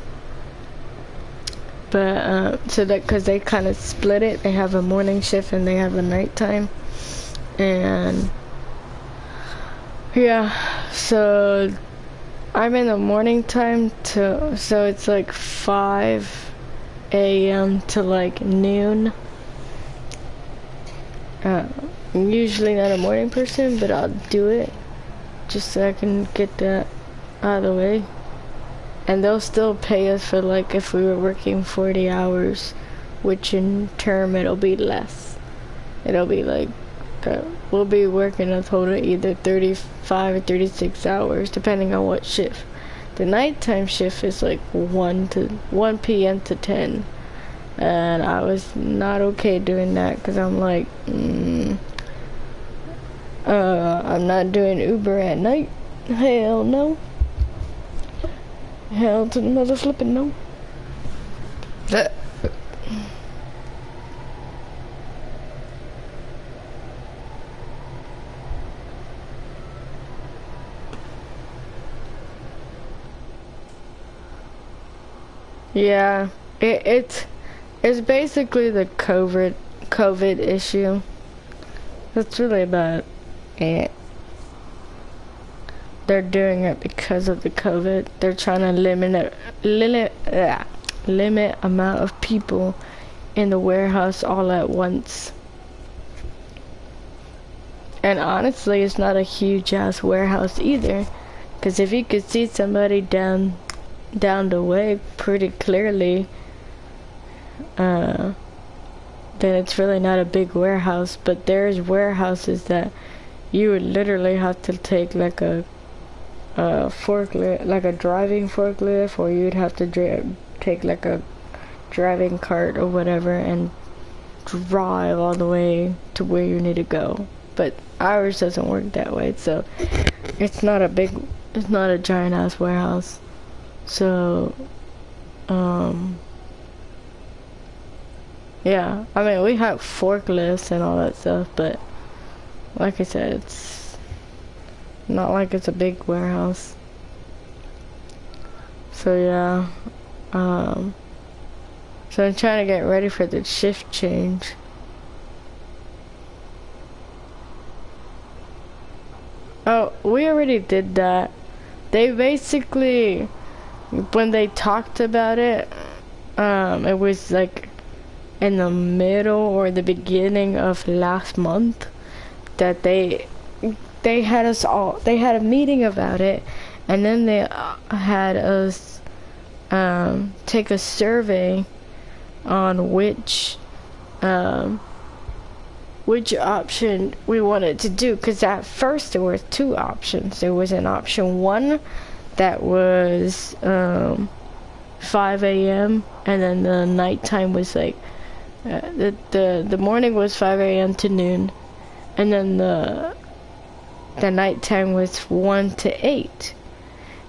But so that because they kind of split it, they have a morning shift and they have a nighttime, and yeah, so I'm in the morning time so it's like 5 a.m. to like noon. I'm usually not a morning person, but I'll do it just so I can get that out of the way. And they'll still pay us for like if we were working 40 hours, which in term it'll be less. It'll be like, we'll be working a total of either 35 or 36 hours, depending on what shift. The nighttime shift is like 1 p.m. to 10. And I was not okay doing that because I'm like, I'm not doing Uber at night. Hell no. Hell to the mother flipping no. Yeah, it's basically the COVID issue. That's really about it. They're doing it because of the COVID. They're trying to limit amount of people in the warehouse all at once. And honestly, it's not a huge ass warehouse either. Because if you could see somebody down the way pretty clearly, then it's really not a big warehouse. But there's warehouses that you would literally have to take like a forklift, like a driving forklift, or you'd have to take like a driving cart or whatever and drive all the way to where you need to go. but ours doesn't work that way. So it's not a giant ass warehouse. So, yeah, I mean, we have forklifts and all that stuff, but like I said, it's not like it's a big warehouse. So yeah, so I'm trying to get ready for the shift change. Oh, we already did that. They basically, when they talked about it, it was like in the middle or the beginning of last month that they had us all, they had a meeting about it, and then they had us take a survey on which option we wanted to do, because at first there were two options. There was an option 1 that was 5 a.m. and then the nighttime was like the morning was 5 a.m. to noon, and then the nighttime was 1 to 8.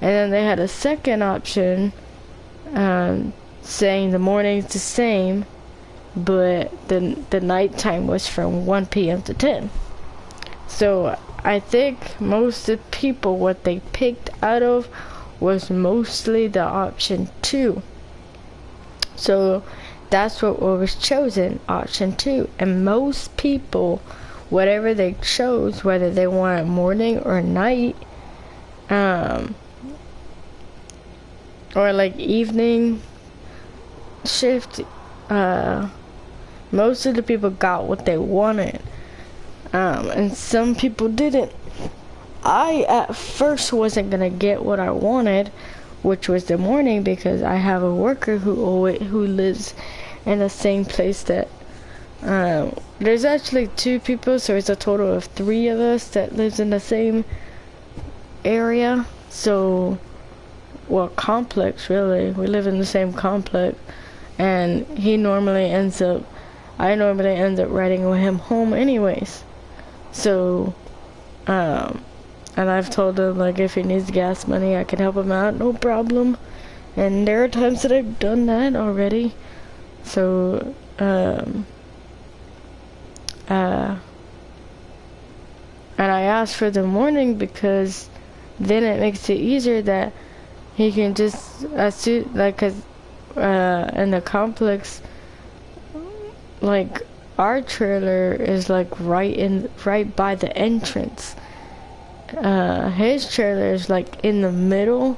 And then they had a second option saying the morning's the same, but the nighttime was from 1 p.m. to 10. So I think most of the people, what they picked out of was mostly the option 2. So that's what was chosen, option 2. And most people, whatever they chose, whether they wanted morning or night, or like evening shift, most of the people got what they wanted, and some people didn't. I at first wasn't gonna get what I wanted, which was the morning, because I have a worker who lives in the same place that there's actually 2 people, so it's a total of 3 of us that lives in the same area. So, well, complex, really. We live in the same complex, and I normally end up riding with him home anyways. So, and I've told him, like, if he needs gas money, I can help him out, no problem. And there are times that I've done that already. So, and I asked for the morning because then it makes it easier that he can just like, cause in the complex, like, our trailer is like right by the entrance. His trailer is like in the middle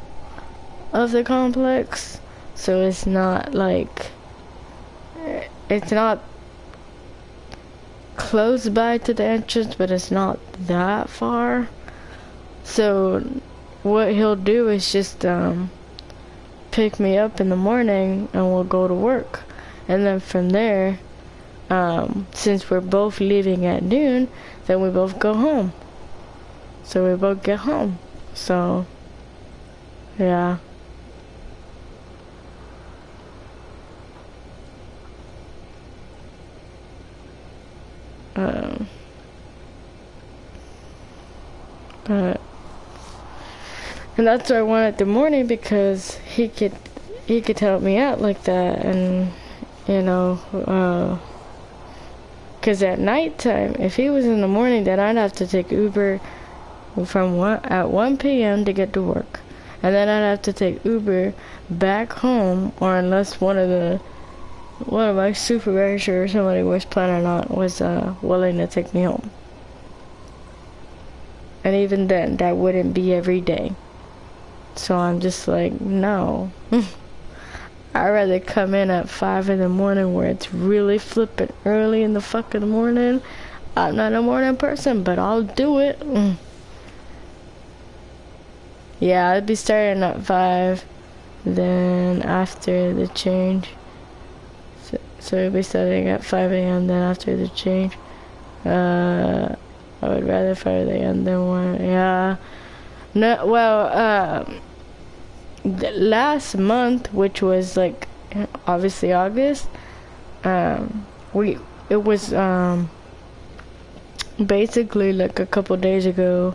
of the complex, so it's not like, it's not close by to the entrance, but it's not that far. So what he'll do is just pick me up in the morning and we'll go to work, and then from there, since we're both leaving at noon, then we both go home. So we both get home. So yeah. But, and that's why I wanted the morning, because he could help me out like that, and you know, because at nighttime, if he was in the morning, then I'd have to take Uber at 1 p.m. to get to work, and then I'd have to take Uber back home, or unless one of my supervisors or somebody was planning on was willing to take me home. And even then, that wouldn't be every day. So I'm just like, no. I'd rather come in at 5 in the morning where it's really flipping early in the fucking morning. I'm not a morning person, but I'll do it. Yeah, I'd be starting at 5. Then after the change. So we'll be starting at 5 a.m. then after the change. I would rather 5 a.m. than 1. Yeah. No, well, last month, which was like obviously August, it was basically like a couple days ago.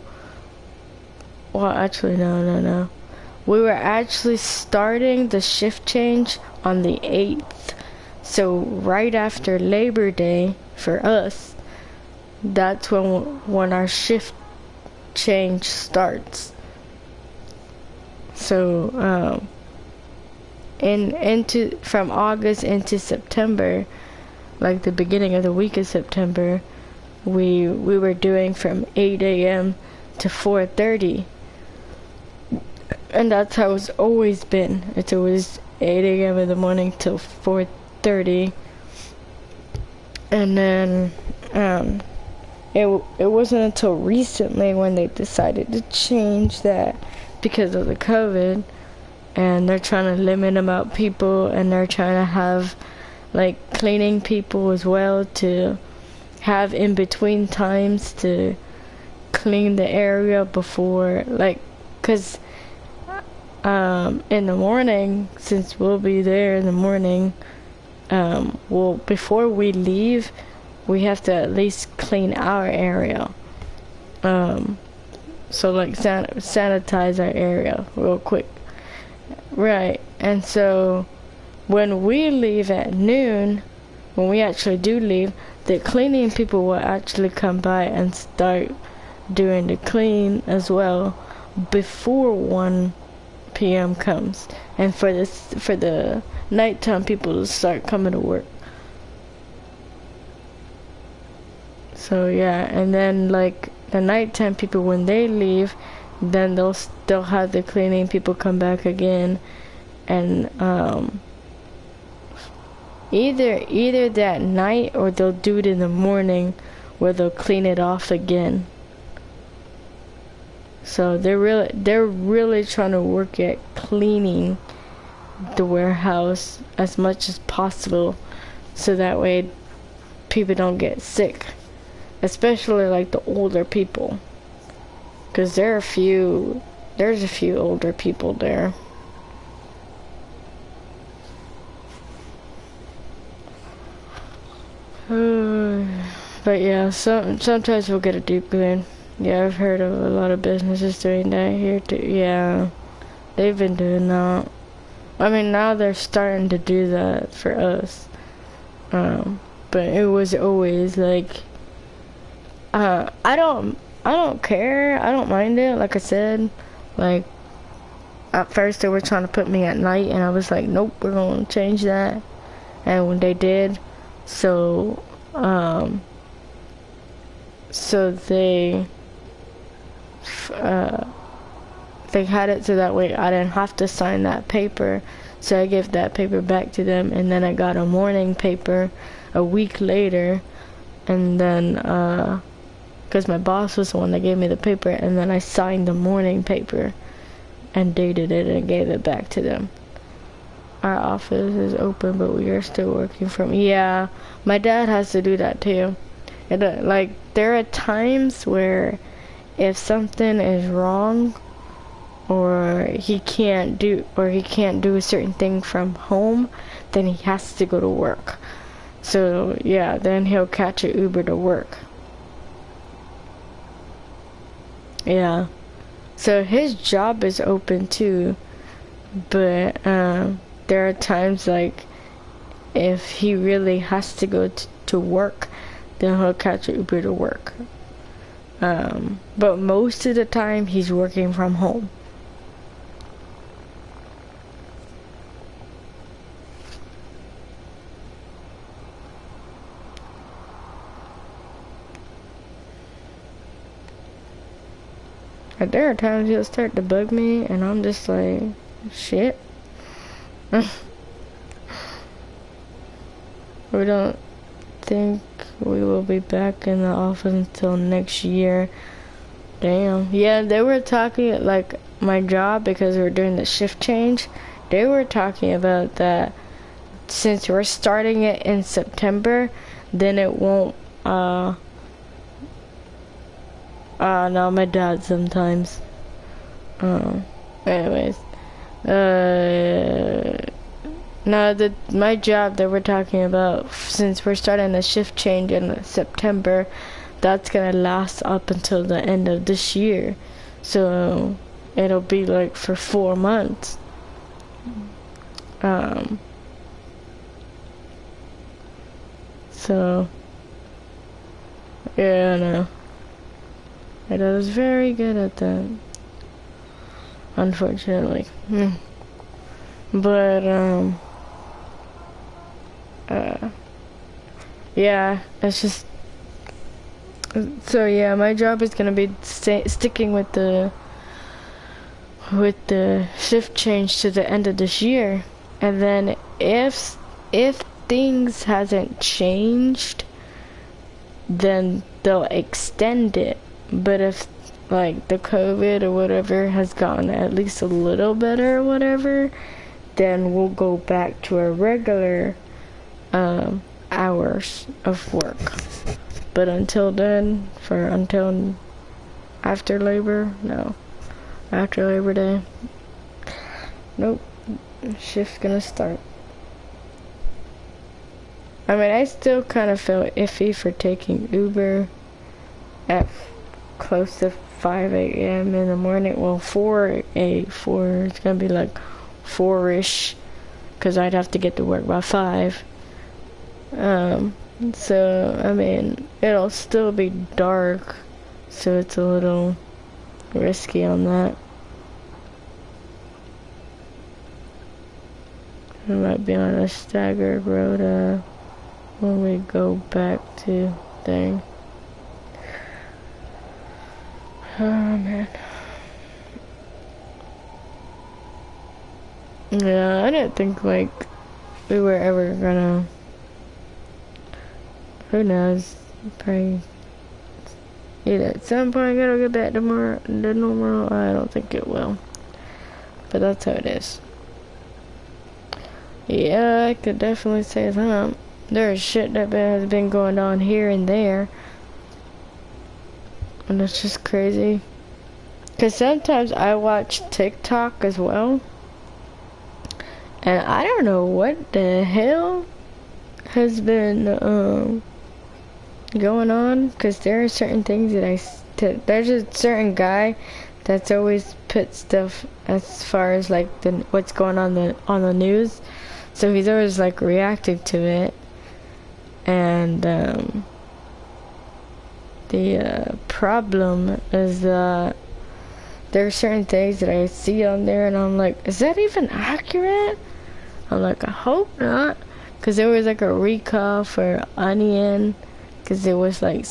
Well, actually, no. We were actually starting the shift change on the 8th. So right after Labor Day for us, that's when our shift change starts. So from August into September, like the beginning of the week of September, we were doing from 8 a.m. to 4:30. And that's how it's always been. It's always 8 a.m. in the morning till 4:30. And then it wasn't until recently when they decided to change that because of the COVID, and they're trying to limit amount of people, and they're trying to have like cleaning people as well to have in between times to clean the area before, like, cause in the morning, since we'll be there in the morning, well, before we leave, we have to at least clean our area. So like sanitize our area real quick. Right, and so when we leave at noon, when we actually do leave, the cleaning people will actually come by and start doing the clean as well before 1 p.m. comes, and for the nighttime people to start coming to work. So yeah, and then like the nighttime people, when they leave, then they'll still have the cleaning people come back again, and either that night or they'll do it in the morning where they'll clean it off again. So they're really trying to work at cleaning the warehouse as much as possible, so that way people don't get sick, especially like the older people, because there's a few older people there. But yeah, sometimes we'll get a deep clean. Yeah, I've heard of a lot of businesses doing that here too. Yeah, they've been doing that. I mean, now they're starting to do that for us. But it was always like, I don't care. I don't mind it. Like I said, like at first they were trying to put me at night, and I was like, nope, we're gonna change that. And when they did, so they had it so that way I didn't have to sign that paper. So I gave that paper back to them, and then I got a morning paper a week later, and then because my boss was the one that gave me the paper, and then I signed the morning paper and dated it and gave it back to them. Our office is open, but we are still working from. Yeah, my dad has to do that too. And like there are times where if something is wrong, or he can't do a certain thing from home, then he has to go to work. So yeah, then he'll catch an Uber to work. Yeah, so his job is open too, but there are times like if he really has to go to work, then he'll catch an Uber to work. But most of the time he's working from home. But there are times he'll start to bug me, and I'm just like, shit. We don't think we will be back in the office until next year. Damn. Yeah, they were talking, like, my job, because we were doing the shift change, they were talking about that since we're starting it in September, then it won't, no, my dad sometimes. Anyways. No, my job that we're talking about, since we're starting the shift change in September, that's gonna last up until the end of this year. So it'll be like for 4 months. So yeah, no. My dad is very good at that. Unfortunately. But yeah, it's just, so yeah, my job is gonna be sticking with the shift change to the end of this year, and then if things hasn't changed, then they'll extend it. But if like the COVID or whatever has gotten at least a little better or whatever, then we'll go back to our regular hours of work. But until then, until after Labor, no. After Labor Day, nope, shift's gonna start. I mean, I still kind of feel iffy for taking Uber at close to 5 a.m. in the morning. Well, 4, it's gonna be like 4-ish, because I'd have to get to work by 5. So, I mean, it'll still be dark, so it's a little risky on that. We might be on a staggered road when we go back to thing. Oh man. Yeah, I didn't think like we were ever gonna, who knows, probably either at some point it'll get back to the normal. I don't think it will, but that's how it is. Yeah, I could definitely say that. There's shit that has been going on here and there, and it's just crazy. Cause sometimes I watch TikTok as well, and I don't know what the hell has been going on. Cause there are certain things that there's a certain guy that's always put stuff as far as like what's going on the news. So he's always like reacting to it, and the problem is that there are certain things that I see on there, and I'm like, is that even accurate? I'm like, I hope not, because there was like a recall for onion, because it was like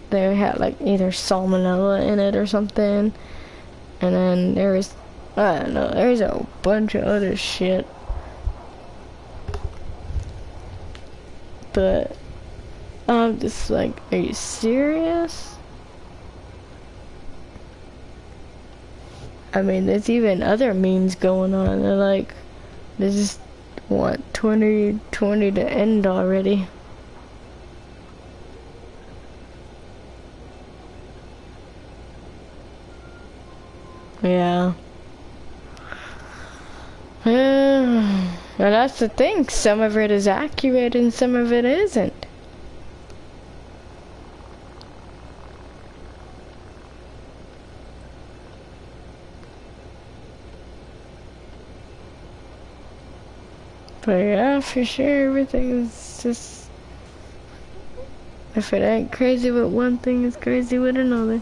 they had like either salmonella in it or something, and then there was, I don't know, there's a bunch of other shit. But I'm just like, are you serious? I mean, there's even other memes going on. They're like, they just want 2020 to end already. Yeah. And that's the thing, some of it is accurate and some of it isn't. But yeah, for sure, everything is just, if it ain't crazy with one thing, it's crazy with another.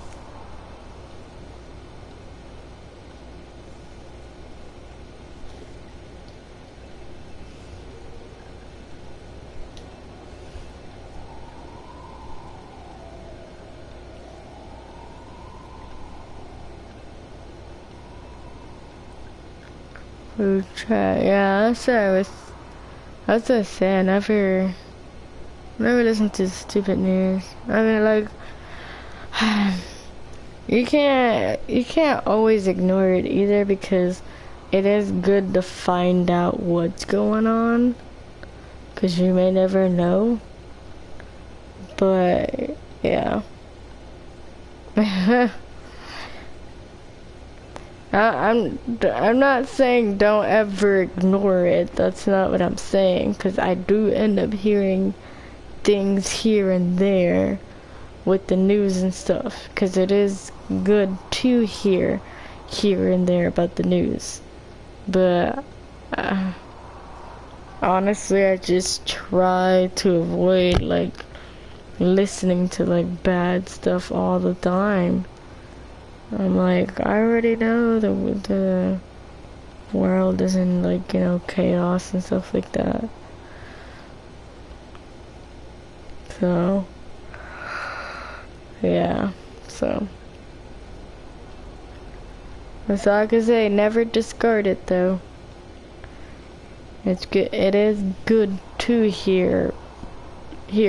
We'll try, yeah, that's what I was saying, I never listen to stupid news. I mean, like, you can't always ignore it either, because it is good to find out what's going on, because you may never know. But yeah. I'm not saying don't ever ignore it. That's not what I'm saying, because I do end up hearing things here and there. with the news and stuff, because it is good to hear here and there about the news, but honestly I just try to avoid like listening to like bad stuff all the time. I'm like, I already know the world is in like, you know, chaos and stuff like that. So yeah, so that's all I can say. Never discard it though. It's good. It is good to hear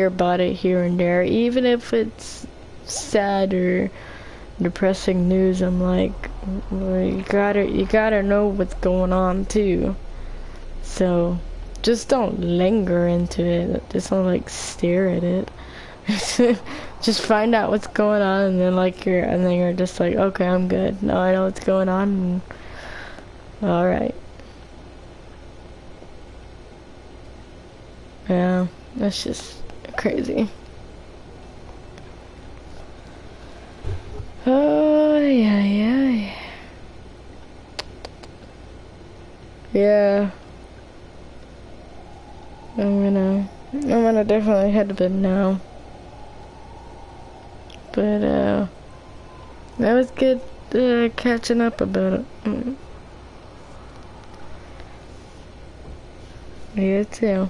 about it here and there, even if it's sad or depressing news. I'm like, well, you gotta know what's going on too. So just don't linger into it. Just don't like stare at it. Just find out what's going on, and then you're just like, okay, I'm good. Now I know what's going on. All right. Yeah, that's just crazy. Oh yeah. Yeah. I'm gonna definitely head to bed now. But that was good catching up about it. You too.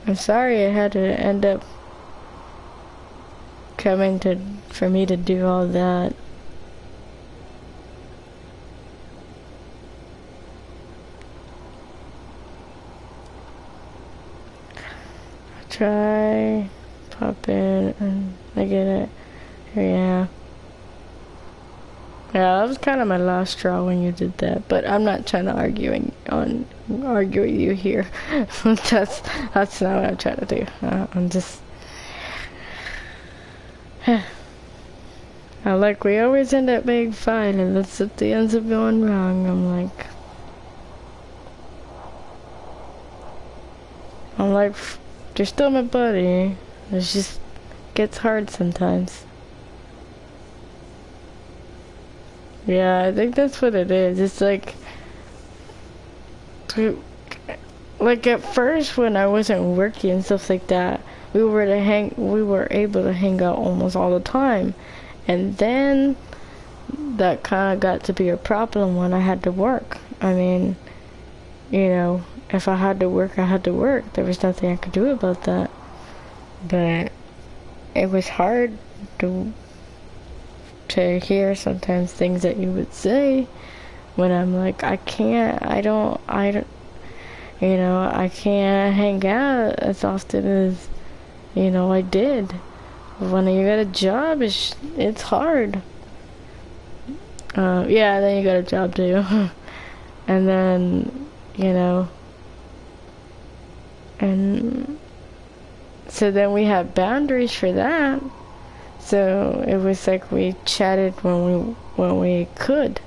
I'm sorry it had to end up for me to do all that. Try, pop in, and I get it. Yeah. Yeah, that was kind of my last straw when you did that, but I'm not trying to argue with you here. that's not what I'm trying to do. I'm just like, we always end up being fine, and that's if the ends up going wrong. I'm like, you're still my buddy. It just gets hard sometimes. Yeah, I think that's what it is. It's like at first when I wasn't working and stuff like that, we were able to hang out almost all the time. And then that kind of got to be a problem when I had to work. I mean, you know, if I had to work, I had to work. There was nothing I could do about that. But it was hard to hear sometimes things that you would say when I'm like, I can't hang out as often as, you know, I did. When you got a job, it's hard. Yeah, then you got a job too. And then, you know, and so then we had boundaries for that. So it was like we chatted when we could.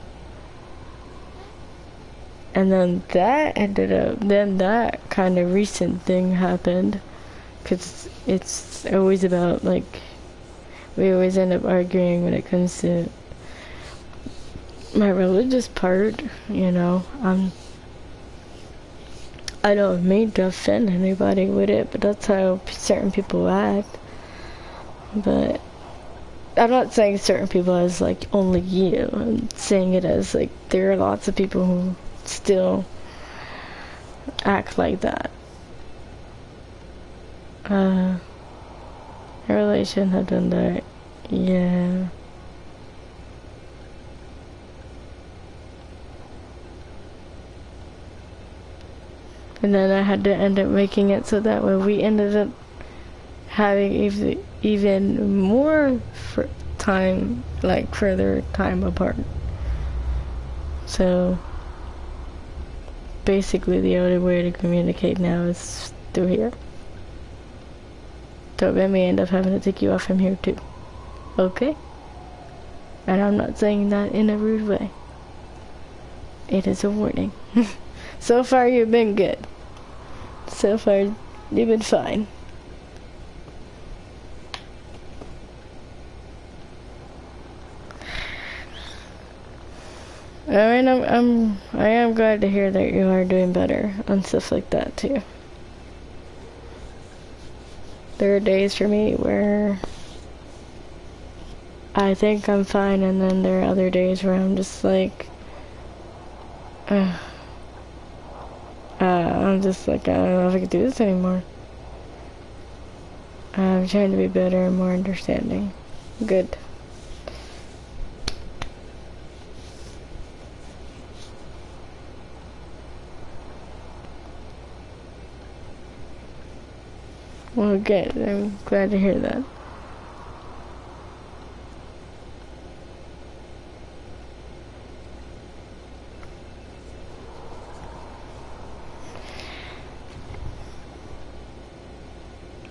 And then that kind of recent thing happened, because it's always about, like, we always end up arguing when it comes to my religious part, you know. I don't mean to offend anybody with it, but that's how certain people act. But I'm not saying certain people as, like, only you. I'm saying it as, like, there are lots of people who still act like that. A relation had done that. Yeah. And then I had to end up making it so that way we ended up having even more time, like further time apart. So basically the only way to communicate now is through here. So I may end up having to take you off from here too. Okay? And I'm not saying that in a rude way. It is a warning. So far, you've been good. So far, you've been fine. I mean, I am glad to hear that you are doing better and stuff like that too. There are days for me where I think I'm fine, and then there are other days where I'm just like, I'm just like, I don't know if I can do this anymore. I'm trying to be better and more understanding. Good. Well, good. I'm glad to hear that.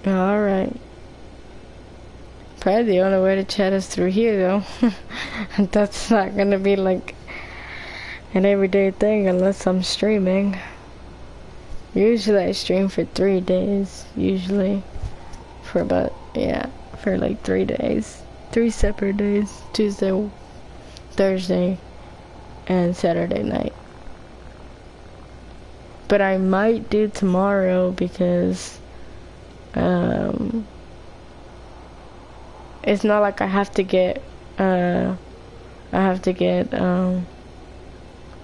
Alright. Probably the only way to chat is through here, though. That's not gonna be like an everyday thing unless I'm streaming. Usually I stream for 3 days. Usually. For about, yeah, for like 3 days. 3 separate days. Tuesday, Thursday, and Saturday night. But I might do tomorrow because it's not like I have to get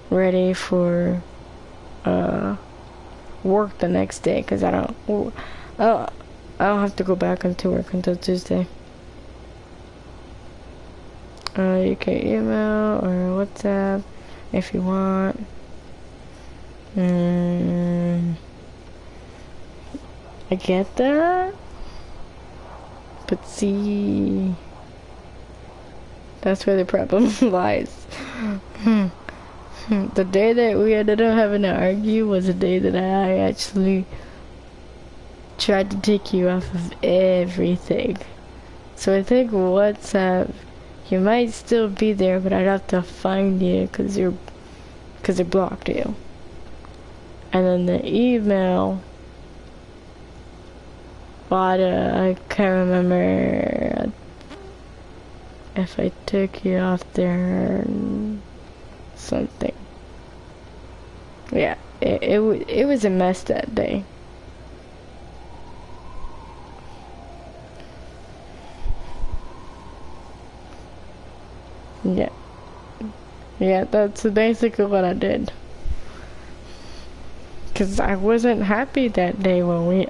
ready for work the next day, because I don't have to go back into work until Tuesday. You can email or WhatsApp if you want. I get that, but see, that's where the problem lies. The day that we ended up having to argue was the day that I actually tried to take you off of everything. So I think WhatsApp, you might still be there, but I'd have to find you because they blocked you. And then the email, but I can't remember if I took you off there or something. Yeah, it was a mess that day. Yeah, that's basically what I did. Cause I wasn't happy that day when we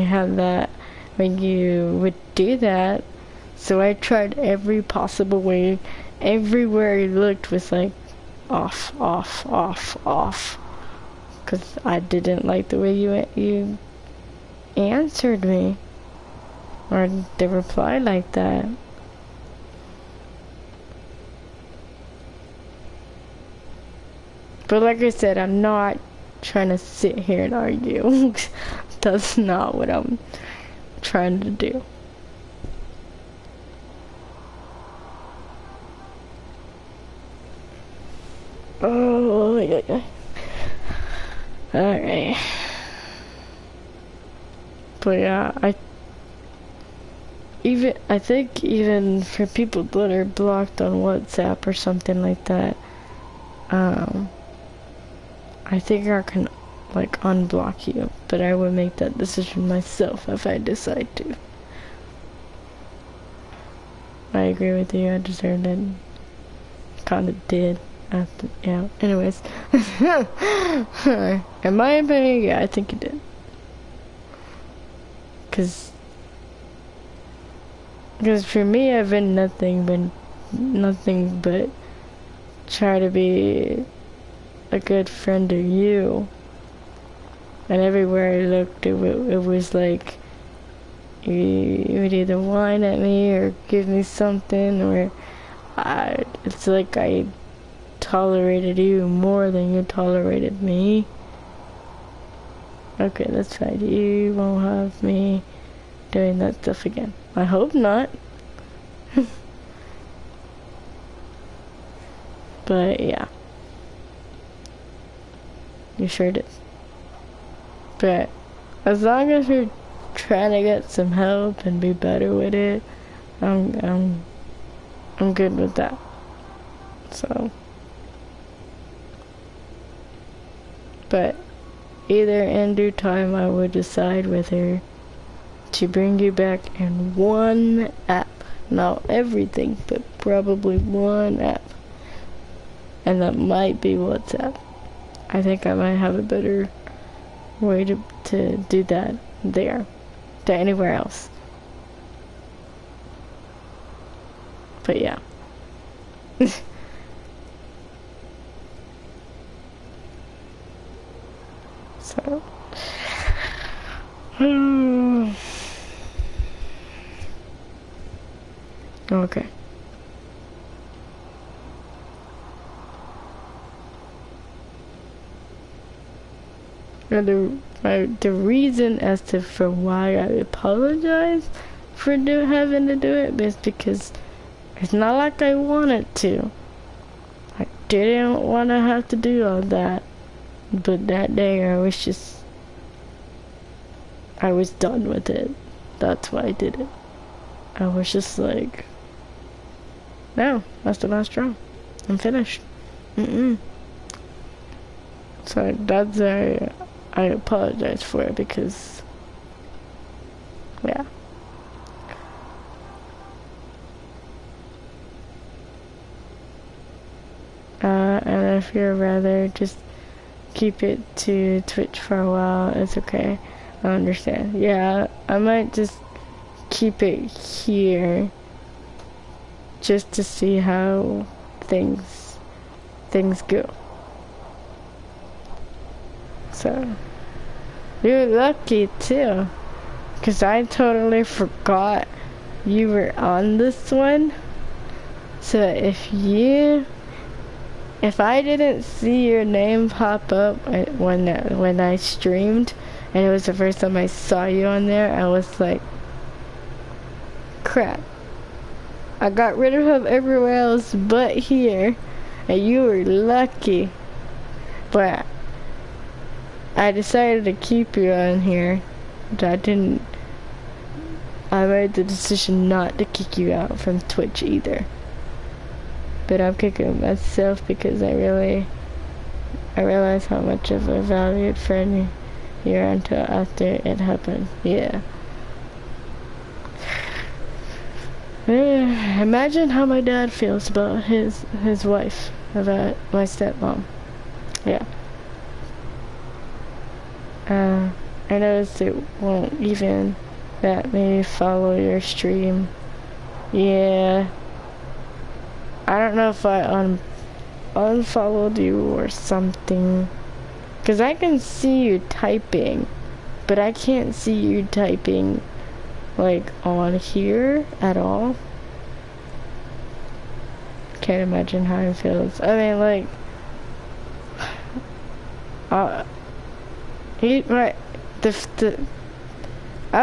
had that, when you would do that. So I tried every possible way. Everywhere I looked was like off. Cause I didn't like the way you answered me, or the reply like that. But like I said, I'm not trying to sit here and argue. That's not what I'm trying to do. Oh, yeah. Alright. But yeah, I think even for people that are blocked on WhatsApp or something like that, I think I can like unblock you, but I would make that decision myself if I decide to. I agree with you, I deserved it. Kinda did. Yeah, anyways. In my opinion, yeah, I think you did. Cause for me, I've been nothing but try to be a good friend to you. And everywhere I looked, it was like you would either whine at me or give me something, or it's like I tolerated you more than you tolerated me. Okay, that's fine. You won't have me doing that stuff again. I hope not. But yeah. You sure did. But as long as you're trying to get some help and be better with it, I'm good with that. So, but either in due time I would decide whether to bring you back in one app. Not everything, but probably one app. And that might be WhatsApp. I think I might have a better way to do that there than anywhere else. But yeah. So okay. And the reason as to for why I apologize for having to do it is because it's not like I wanted to. I didn't want to have to do all that. But that day I was done with it. That's why I did it. I was just like, no, that's the last straw. I'm finished. So that's I apologize for it because, yeah. And if you'd rather just keep it to Twitch for a while, it's okay. I understand. Yeah, I might just keep it here just to see how things go. So you're lucky too, because I totally forgot you were on this one. So if I didn't see your name pop up when I streamed, and it was the first time I saw you on there, I was like, crap. I got rid of him everywhere else but here, and you were lucky. But I decided to keep you on here. I made the decision not to kick you out from Twitch either. But I'm kicking myself because I realize how much of a valued friend you're until after it happened. Yeah. Imagine how my dad feels about his wife, about my stepmom. Yeah. I noticed it won't even let me follow your stream. Yeah. I don't know if I unfollowed you or something. Because I can see you typing, but I can't see you typing, like, on here at all. Can't imagine how it feels. I mean, like, I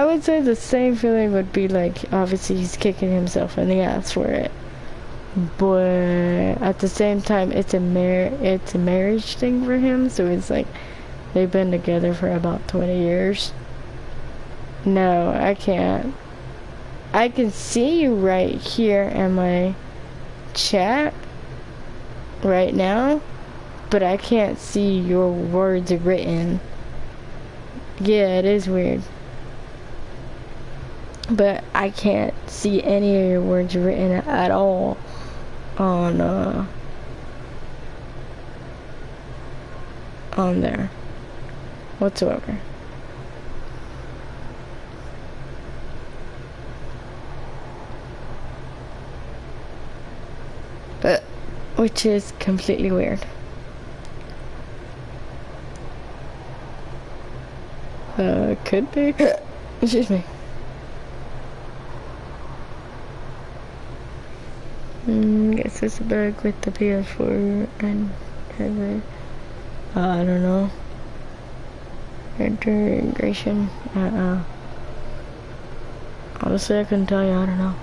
would say the same feeling would be like, obviously he's kicking himself in the ass for it. But at the same time, it's a marriage thing for him, so it's like they've been together for about 20 years. No, I can't. I can see you right here in my chat right now, but I can't see your words written. Yeah, it is weird. But I can't see any of your words written at all on there whatsoever. But which is completely weird. Could be. Excuse me. Guess it's a bag with the PS4 and I don't know. Integration. Honestly, I couldn't tell you. I don't know.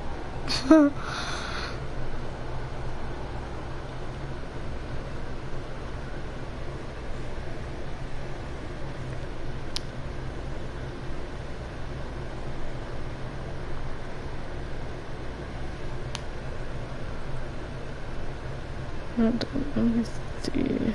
Hold on, let me see.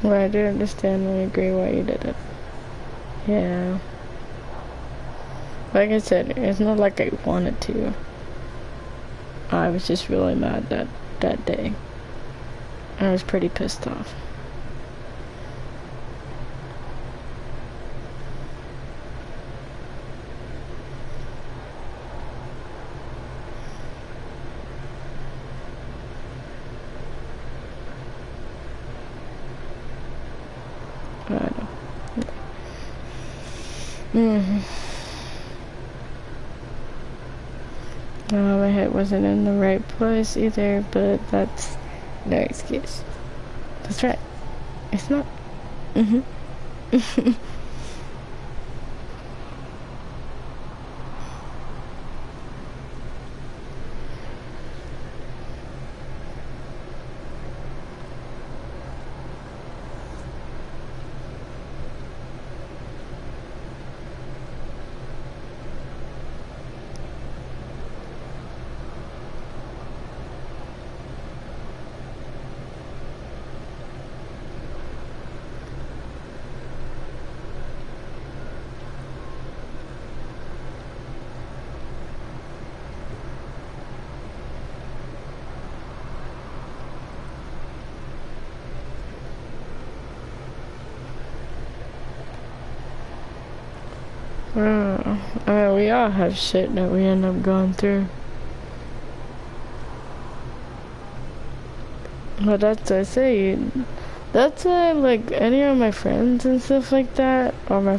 Well, I do understand and agree why you did it. Yeah. Like I said, it's not like I wanted to. I was just really mad that day. I was pretty pissed off. I know. No, my head wasn't in the right place either, but that's no excuse. That's right. It's not. We all have shit that we end up going through. But that's what I say. That's like any of my friends and stuff like that, or my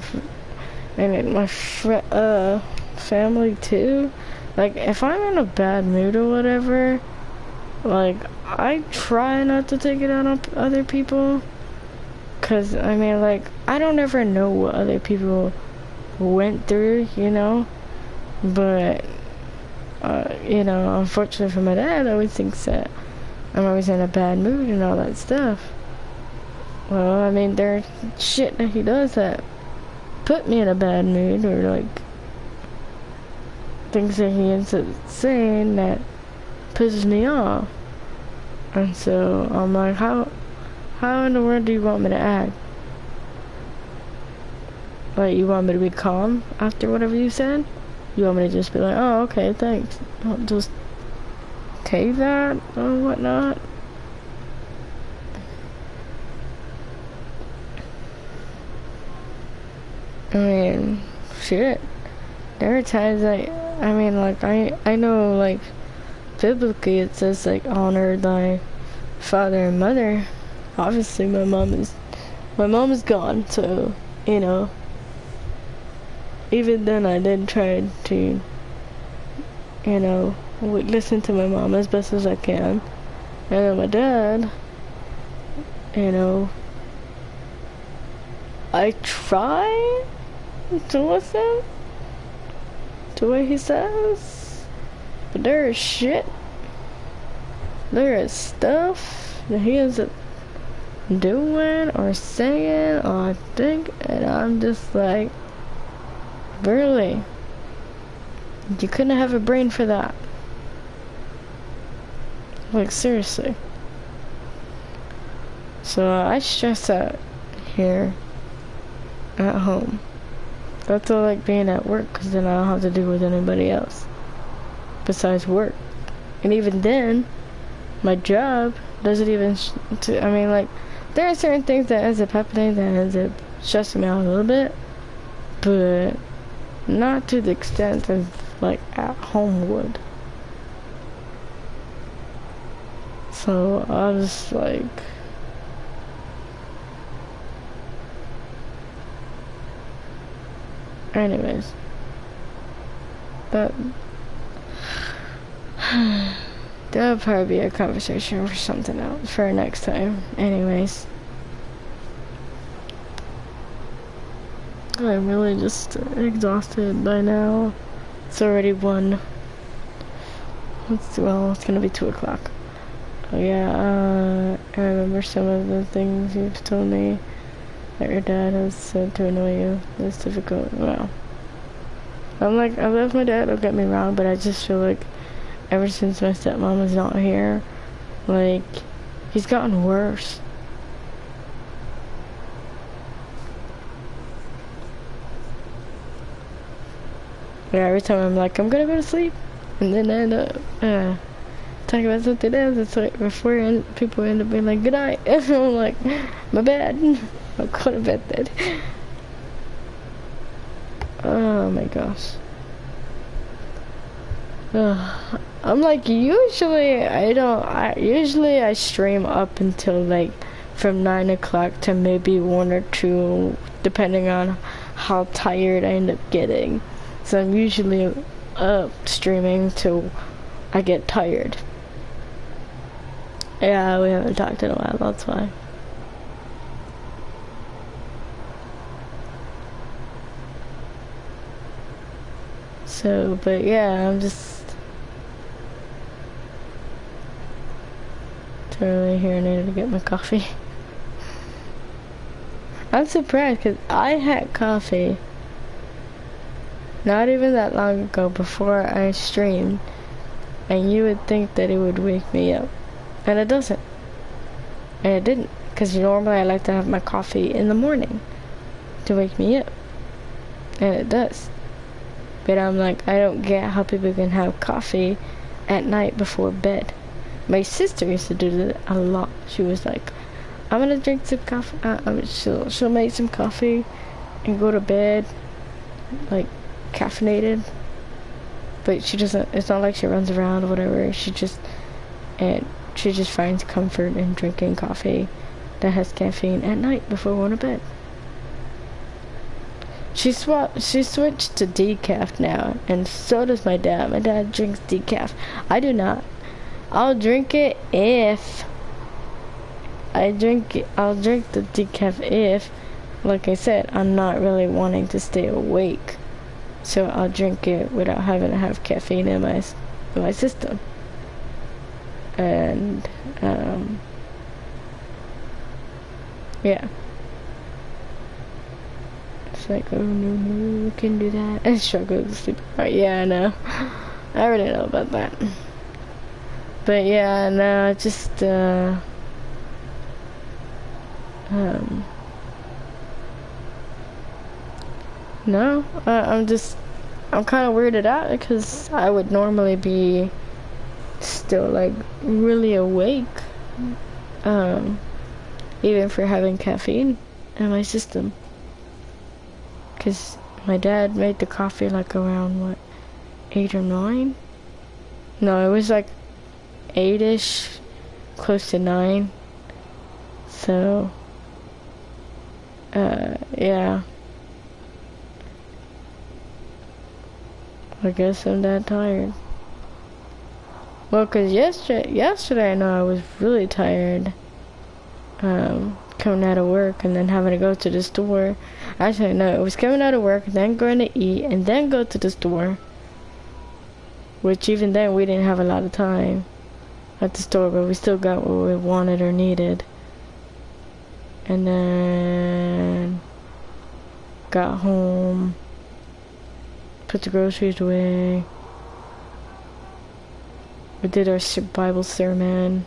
family too. Like if I'm in a bad mood or whatever, like I try not to take it out on other people. 'Cause I mean, like I don't ever know what other people went through, you know. But you know, unfortunately for my dad, I always thinks that I'm always in a bad mood and all that stuff. Well, I mean, there's shit that he does that put me in a bad mood, or like things that he ends up saying that pisses me off. And so I'm like, how in the world do you want me to act? Like, you want me to be calm after whatever you said? You want me to just be like, oh, okay, thanks. Don't just take that or whatnot? I mean, shit. There are times I mean, like, I know, like, biblically it says, like, honor thy father and mother. Obviously, my mom is gone, so, you know. Even then, I did try to, you know, listen to my mom as best as I can. And then my dad, you know, I try to listen to what he says, but there is shit, there is stuff that he ends up doing or saying or I think, and I'm just like, really? You couldn't have a brain for that? Like, seriously. So I stress out here at home. That's why I like being at work, because then I don't have to deal with anybody else besides work. And even then, my job doesn't even, I mean, like, there are certain things that ends up happening that ends up stressing me out a little bit, but not to the extent of, like, at home would. So I was like, anyways, that That'll probably be a conversation for something else for next time. Anyways. I'm really just exhausted by now. It's already 1. It's gonna be 2 o'clock. Oh yeah, I remember some of the things you've told me that your dad has said to annoy you. It's difficult. Well, I love my dad, don't get me wrong, but I just feel like ever since my stepmom is not here, like, he's gotten worse. Yeah, every time I'm like, I'm gonna go to sleep, and then I end up talking about something else. It's like before people end up being like, good night. And I'm like, my bad. I'm going to bed then. Oh my gosh. I'm like, usually I stream up until like from 9 o'clock to maybe 1 or 2, depending on how tired I end up getting. So I'm usually up streaming till I get tired. Yeah, we haven't talked in a while, that's why. So, but yeah, I'm just totally here. I needed to get my coffee. I'm surprised because I had coffee not even that long ago before I streamed, and you would think that it would wake me up, and it doesn't. And it didn't, because normally I like to have my coffee in the morning to wake me up, and it does. But I'm like, I don't get how people can have coffee at night before bed. My sister used to do that a lot. She was like, I'm gonna drink some coffee. She'll make some coffee and go to bed, like, caffeinated. But she doesn't, it's not like she runs around or whatever. She just finds comfort in drinking coffee that has caffeine at night before going to bed. She switched to decaf now, and so does my dad. My dad drinks decaf. I do not. I'll drink it if I'll drink the decaf if, like I said, I'm not really wanting to stay awake. So I'll drink it without having to have caffeine in my system. And yeah. It's like, oh no, we can do that. I struggle to sleep. Oh yeah, I know. I already know about that. But yeah, no, just no, I'm kind of weirded out because I would normally be still like really awake, even for having caffeine in my system. Because my dad made the coffee like around, what, 8 or 9? No, it was like 8-ish, close to 9. So, yeah. I guess I'm that tired. Well, cause yesterday I know I was really tired, coming out of work and then having to go to the store. Actually, no, it was coming out of work, then going to eat, and then go to the store. Which even then we didn't have a lot of time at the store, but we still got what we wanted or needed. And then got home, put the groceries away. We did our Bible sermon.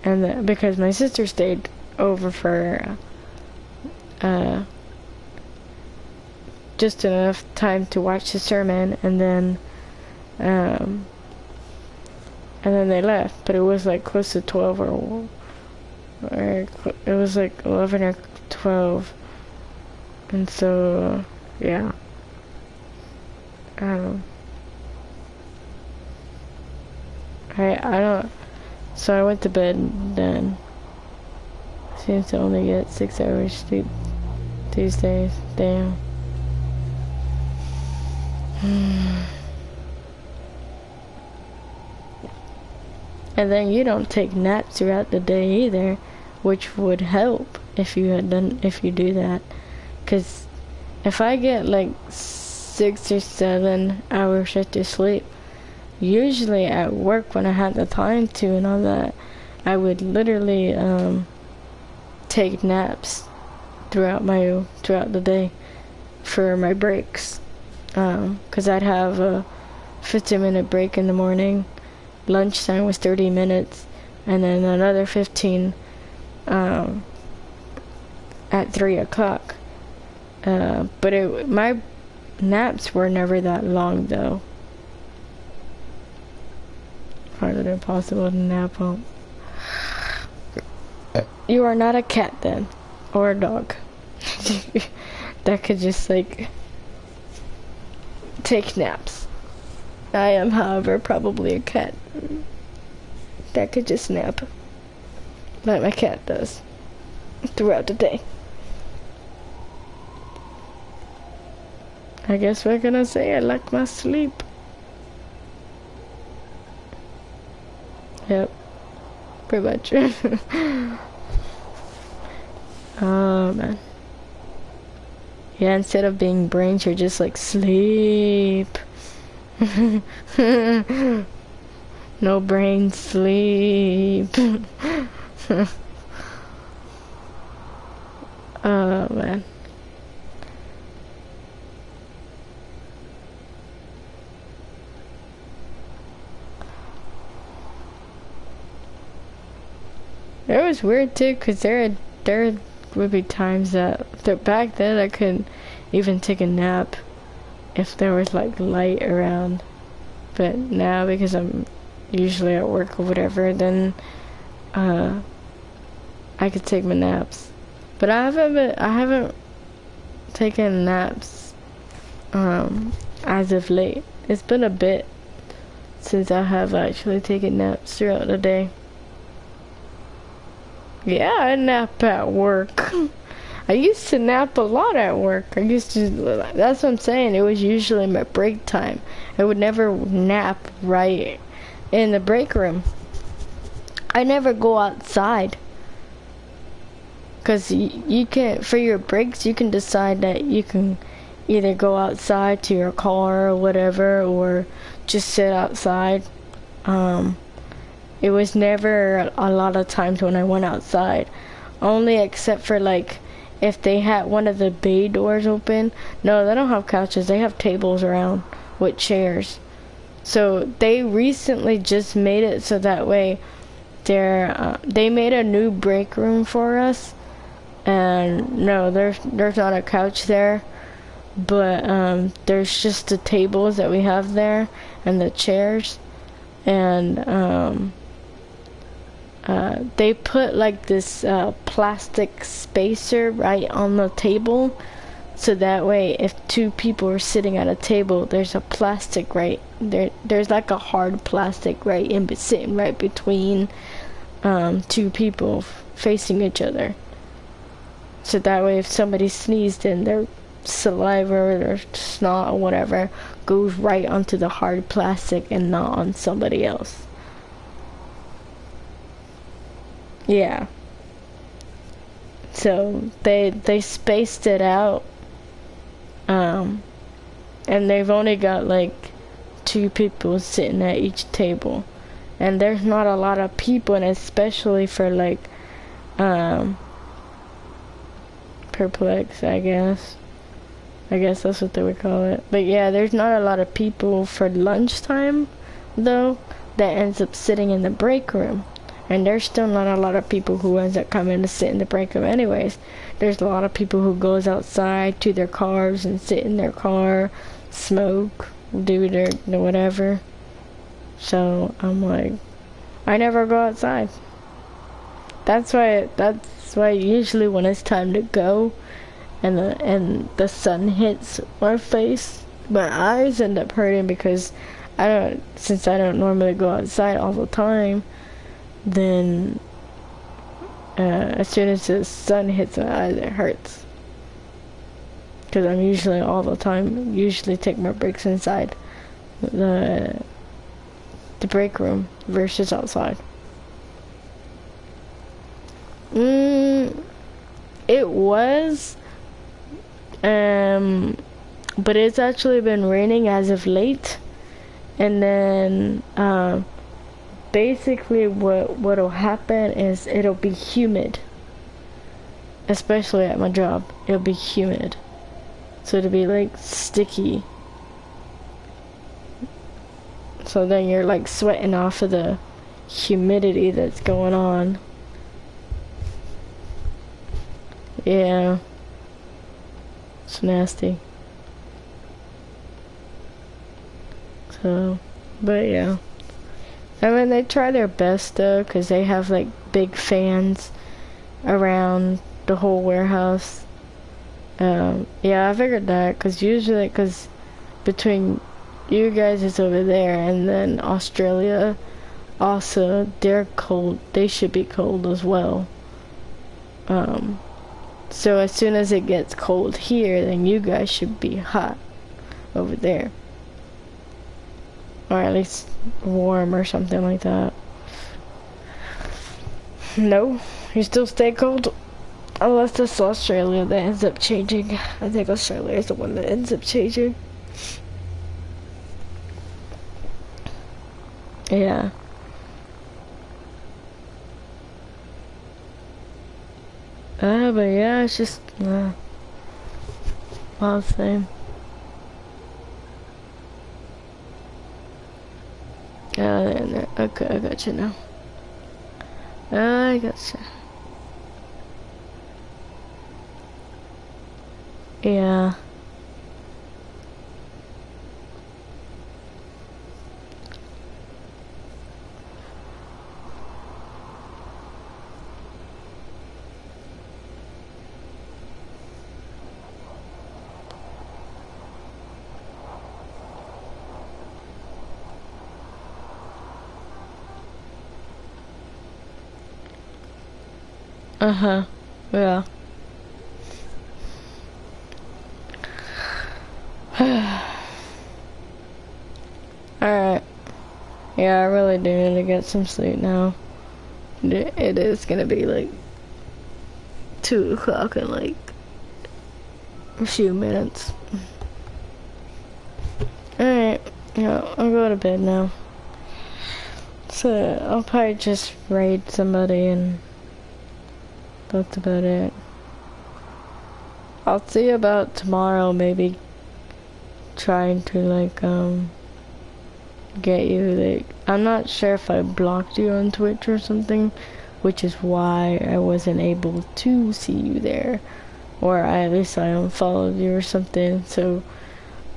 And because my sister stayed over for just enough time to watch the sermon, and then they left. But it was like close to 12 or it was like 11 or 12, and so yeah. I don't. So I went to bed then. Seems to only get 6 hours sleep these days. Damn. And then you don't take naps throughout the day either, which would help if you do that. Because if I get like 6 or 7 hours of sleep, usually at work when I had the time to and all that, I would literally take naps throughout the day for my breaks. Because I'd have a 15-minute break in the morning. Lunchtime was 30 minutes, and then another 15 at 3 o'clock. But my naps were never that long, though. Harder than possible to nap on. You are not a cat then, or a dog. That could just like take naps. I am, however, probably a cat that could just nap, like my cat does, throughout the day. I guess we're gonna say I like my sleep. Yep, pretty much. Oh man. Yeah, instead of being brains, you're just like sleep. No brain, sleep. Oh man. It was weird too, cause there would be times that back then I couldn't even take a nap if there was like light around. But now, because I'm usually at work or whatever, then I could take my naps. But I haven't taken naps as of late. It's been a bit since I have actually taken naps throughout the day. Yeah, I nap at work. I used to nap a lot at work. That's what I'm saying. It was usually my break time. I would never nap right in the break room. I never go outside. Because you can, for your breaks, you can decide that you can either go outside to your car or whatever, or just sit outside. It was never a lot of times when I went outside. Only except for like if they had one of the bay doors open. No, they don't have couches. They have tables around with chairs. So they recently just made it so that way they made a new break room for us. And no, there's not a couch there. But there's just the tables that we have there and the chairs. And they put like this plastic spacer right on the table, so that way if two people are sitting at a table, there's a plastic right there. There's like a hard plastic right sitting right between two people facing each other. So that way if somebody sneezed in, their saliva or their snot or whatever goes right onto the hard plastic and not on somebody else. Yeah. So they spaced it out. And they've only got like 2 people sitting at each table. And there's not a lot of people, and especially for like perplex, I guess that's what they would call it. But yeah, there's not a lot of people for lunchtime though that ends up sitting in the break room. And there's still not a lot of people who ends up coming to sit in the break room anyways. There's a lot of people who goes outside to their cars and sit in their car, smoke, do their whatever. So I'm like, I never go outside. That's why usually when it's time to go and the sun hits my face, my eyes end up hurting because since I don't normally go outside all the time, then as soon as the sun hits my eyes, it hurts. Because I'm usually all the time, take my breaks inside the break room. versus outside. It was, but it's actually been raining as of late, and then basically what'll happen is it'll be humid, especially at my job. It'll be humid, so it'll be like sticky. So then you're like sweating off of the humidity that's going on. Yeah, it's nasty. So, but yeah. I mean, they try their best though, because they have like big fans around the whole warehouse. Yeah, I figured that, because between you guys is over there, and then Australia, also, they're cold. They should be cold as well. So as soon as it gets cold here, then you guys should be hot over there. Or at least warm or something like that. No, you still stay cold. Unless it's Australia that ends up changing. I think Australia is the one that ends up changing. Yeah. But yeah, it's just, all the same. Okay, I got you now. I got you. Yeah. Uh-huh. Yeah. Alright. Yeah, I really do need to get some sleep now. It is gonna be like 2 o'clock in like a few minutes. Alright. Yeah, I'll go to bed now. So I'll probably just raid somebody and that's about it. I'll see about tomorrow, maybe trying to like get you like, I'm not sure if I blocked you on Twitch or something, which is why I wasn't able to see you there, or at least I unfollowed you or something. So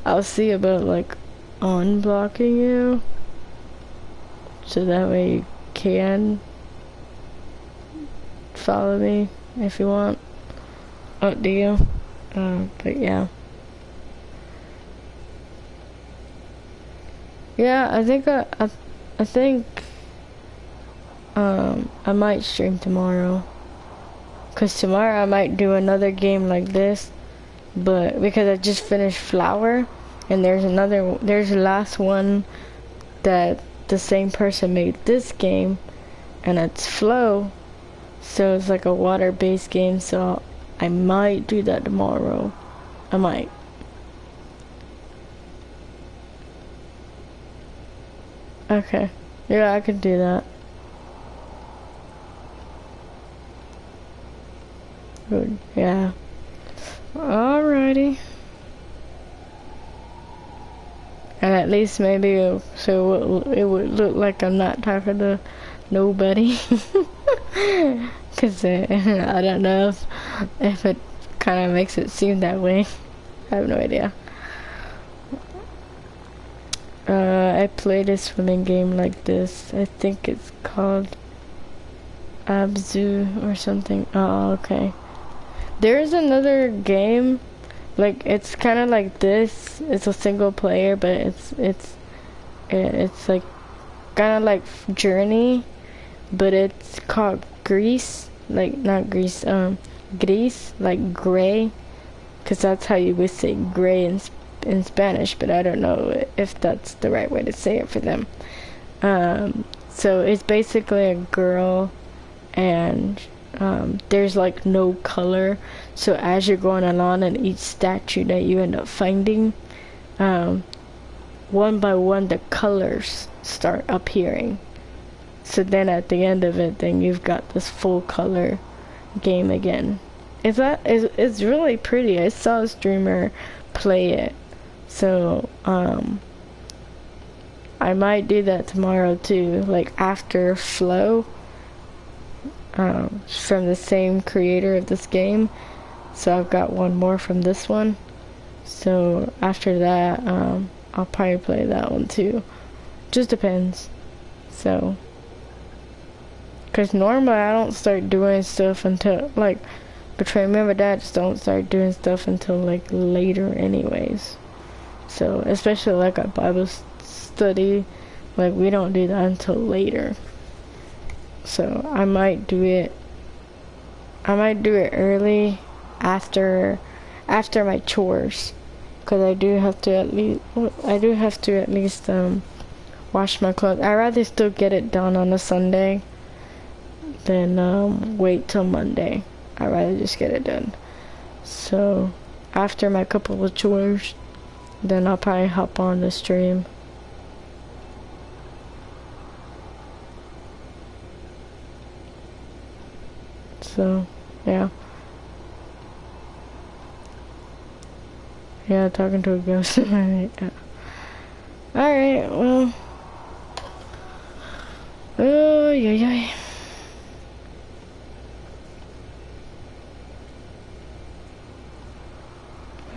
I'll see about like unblocking you, so that way you can follow me if you want. Up to you. But yeah. Yeah, I think I might stream tomorrow. 'Cause tomorrow I might do another game like this, but because I just finished Flower, and there's the last one that the same person made this game, and it's Flow. So it's like a water-based game, so I might do that tomorrow. I might. Okay. Yeah, I could do that. Good. Yeah. Alrighty. And at least maybe so it would look like I'm not talking to nobody. Cause I don't know if it kind of makes it seem that way. I have no idea. I played a swimming game like this. I think it's called Abzu or something. Oh, okay. There's another game, like it's kind of like this. It's a single player, but it's like kind of like Journey, but it's called Grease. Like not Grease, Gris, like gray, because that's how you would say gray in Spanish, but I don't know if that's the right way to say it for them. So it's basically a girl, and there's like no color. So as you're going along, and each statue that you end up finding, one by one the colors start appearing. So then at the end of it, then you've got this full color game again. It's really pretty. I saw a streamer play it. So I might do that tomorrow too, like after Flow, from the same creator of this game. So I've got one more from this one. So after that, I'll probably play that one too. Just depends. So, cause normally I don't start doing stuff until like, Between Me and My Dad just don't start doing stuff until like later anyways. So especially like our Bible study, like we don't do that until later. So I might do it early after my chores, because I do have to at least wash my clothes. I'd rather still get it done on a Sunday than wait till Monday. I'd rather just get it done. So after my couple of chores, then I'll probably hop on the stream. So yeah. Yeah, talking to a ghost. Yeah. Alright, well. Oh, yeah.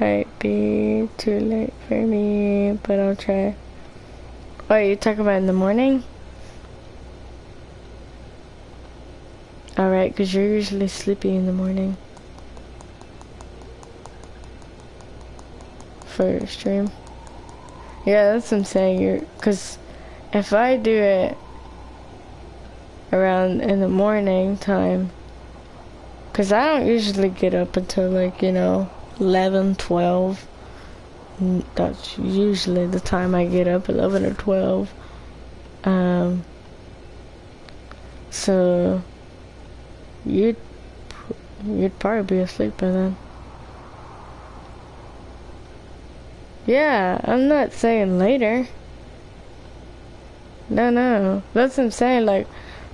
Might be too late for me, but I'll try. Oh, you talking about in the morning? Alright, because you're usually sleepy in the morning. For your stream. Yeah, that's what I'm saying. Because if I do it around in the morning time, because I don't usually get up until like, 11, 12. That's usually the time I get up, 11 or 12. So you'd probably be asleep by then. Yeah, I'm not saying later. No. That's what I'm saying, like,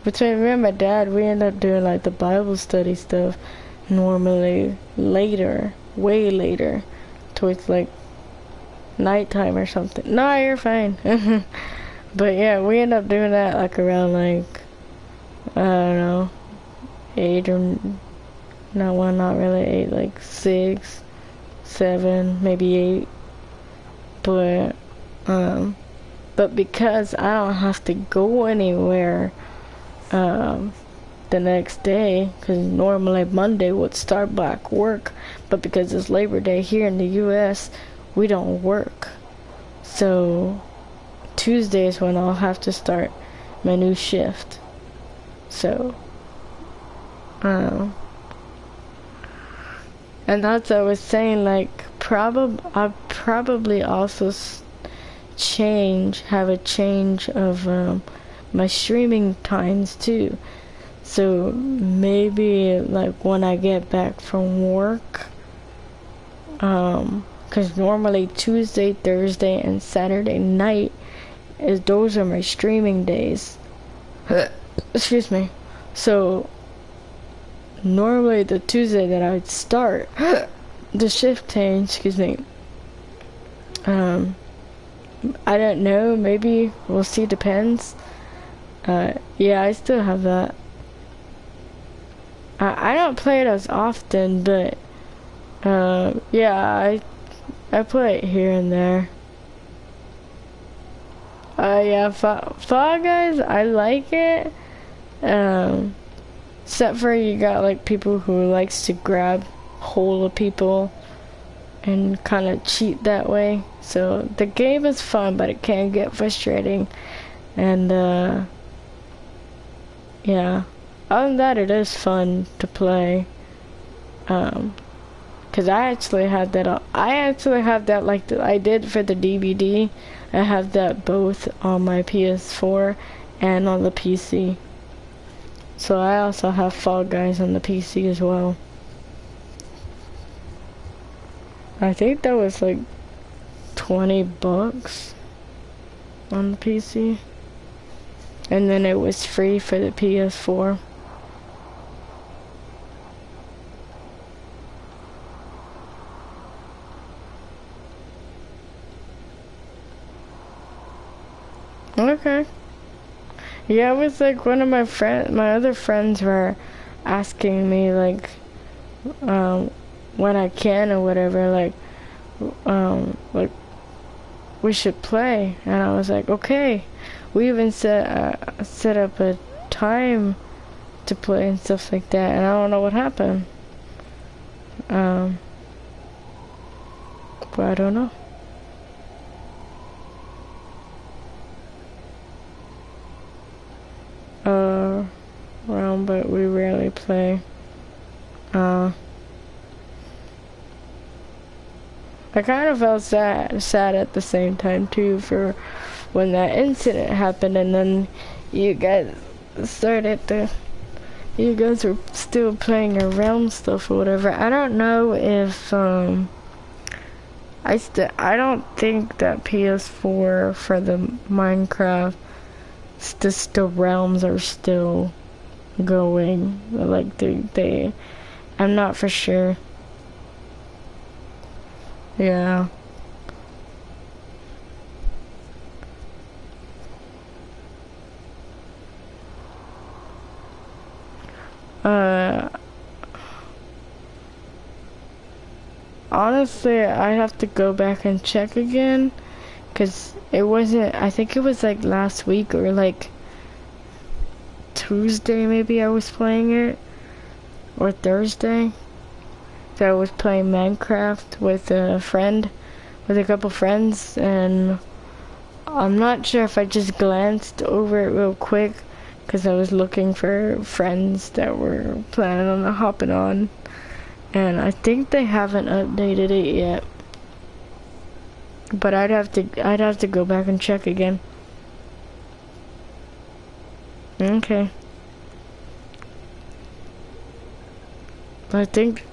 between me and my dad, we end up doing, like, the Bible study stuff normally later, way later, towards, like, nighttime or something. No, you're fine. But, yeah, we end up doing that, like, around, like, I don't know, 8 or, no, well, not really 8, like, 6, 7, maybe 8. But because I don't have to go anywhere the next day, because normally Monday would start back work, but because it's Labor Day here in the US, we don't work. So Tuesday is when I'll have to start my new shift. So and that's what I was saying, like, I'll probably also have a change of my streaming times too. So maybe like when I get back from work, because normally Tuesday, Thursday, and Saturday night those are my streaming days. Excuse me. So normally the Tuesday that I'd start the shift change, excuse me. I don't know, maybe we'll see, depends. Yeah, I still have that. I don't play it as often, but yeah, I play it here and there. Yeah, Fall Guys, I like it. Except for you got like people who likes to grab hold of people and kind of cheat that way. So the game is fun, but it can get frustrating. And yeah, other than that, it is fun to play. Cause I actually have that like I did for the DVD. I have that both on my PS4 and on the PC. So I also have Fall Guys on the PC as well. I think that was like $20 on the PC. And then it was free for the PS4. Okay. Yeah, it was like one of my other friends were asking me like, when I can or whatever, like we should play, and I was like, okay. We even set up a time to play and stuff like that, and I don't know what happened. But I don't know. Around, but we rarely play. I kind of felt sad at the same time too for when that incident happened, and then you guys were still playing around stuff or whatever. I don't know if I don't think that PS4 for the Minecraft, the realms are still going. Like they I'm not for sure. Yeah. Honestly, I have to go back and check again, cause it wasn't, I think it was like last week or like Tuesday maybe I was playing it, or Thursday, that I was playing Minecraft with a friend, with a couple friends, and I'm not sure if I just glanced over it real quick, because I was looking for friends that were planning on hopping on, and I think they haven't updated it yet. But I'd have to go back and check again. Okay. I think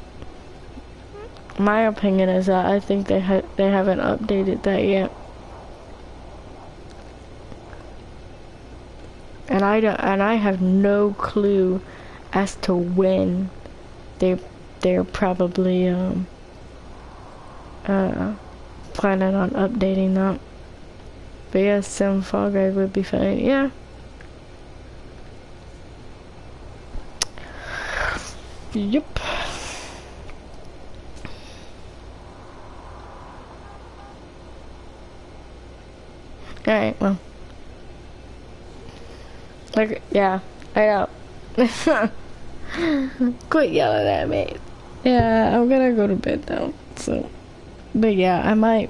my opinion is that I think they haven't updated that yet. And I have no clue as to when they're probably planning on updating that. But yeah, some Fall Guys would be fine. Yeah. Yep. Alright, well. Like, yeah, I know. Quit yelling at me. Yeah, I'm gonna go to bed now, so. But yeah, I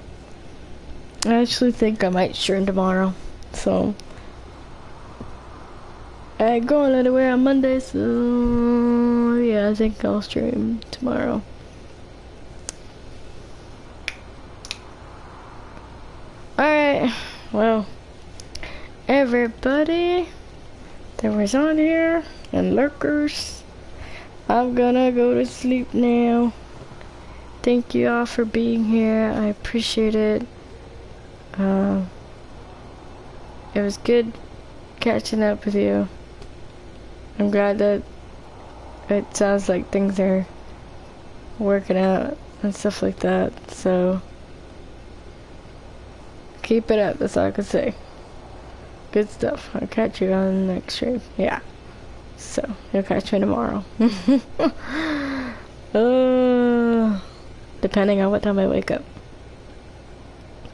actually think I might stream tomorrow, so. I ain't going anywhere on Monday, so yeah, I think I'll stream tomorrow. Alright, well, everybody that was on here and lurkers, I'm gonna go to sleep now. Thank you all for being here. I appreciate it. It was good catching up with you. I'm glad that it sounds like things are working out and stuff like that. So keep it up, that's all I can say. Good stuff. I'll catch you on the next stream. Yeah. So you'll catch me tomorrow. Depending on what time I wake up.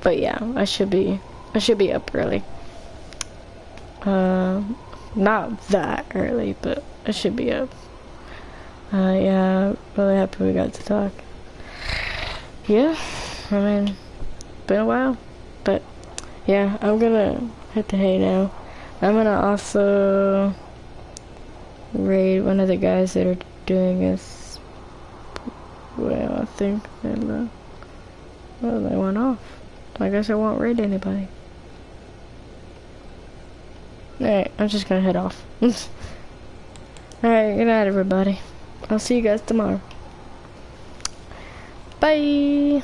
But yeah, I should be up early. Not that early, but I should be up. Yeah, really happy we got to talk. Yeah, I mean, been a while, but yeah, I'm gonna hit the hay now. I'm gonna also raid one of the guys that are doing this. Well, I think they went off. I guess I won't raid anybody. Alright, I'm just gonna head off. Alright, good night everybody. I'll see you guys tomorrow. Bye!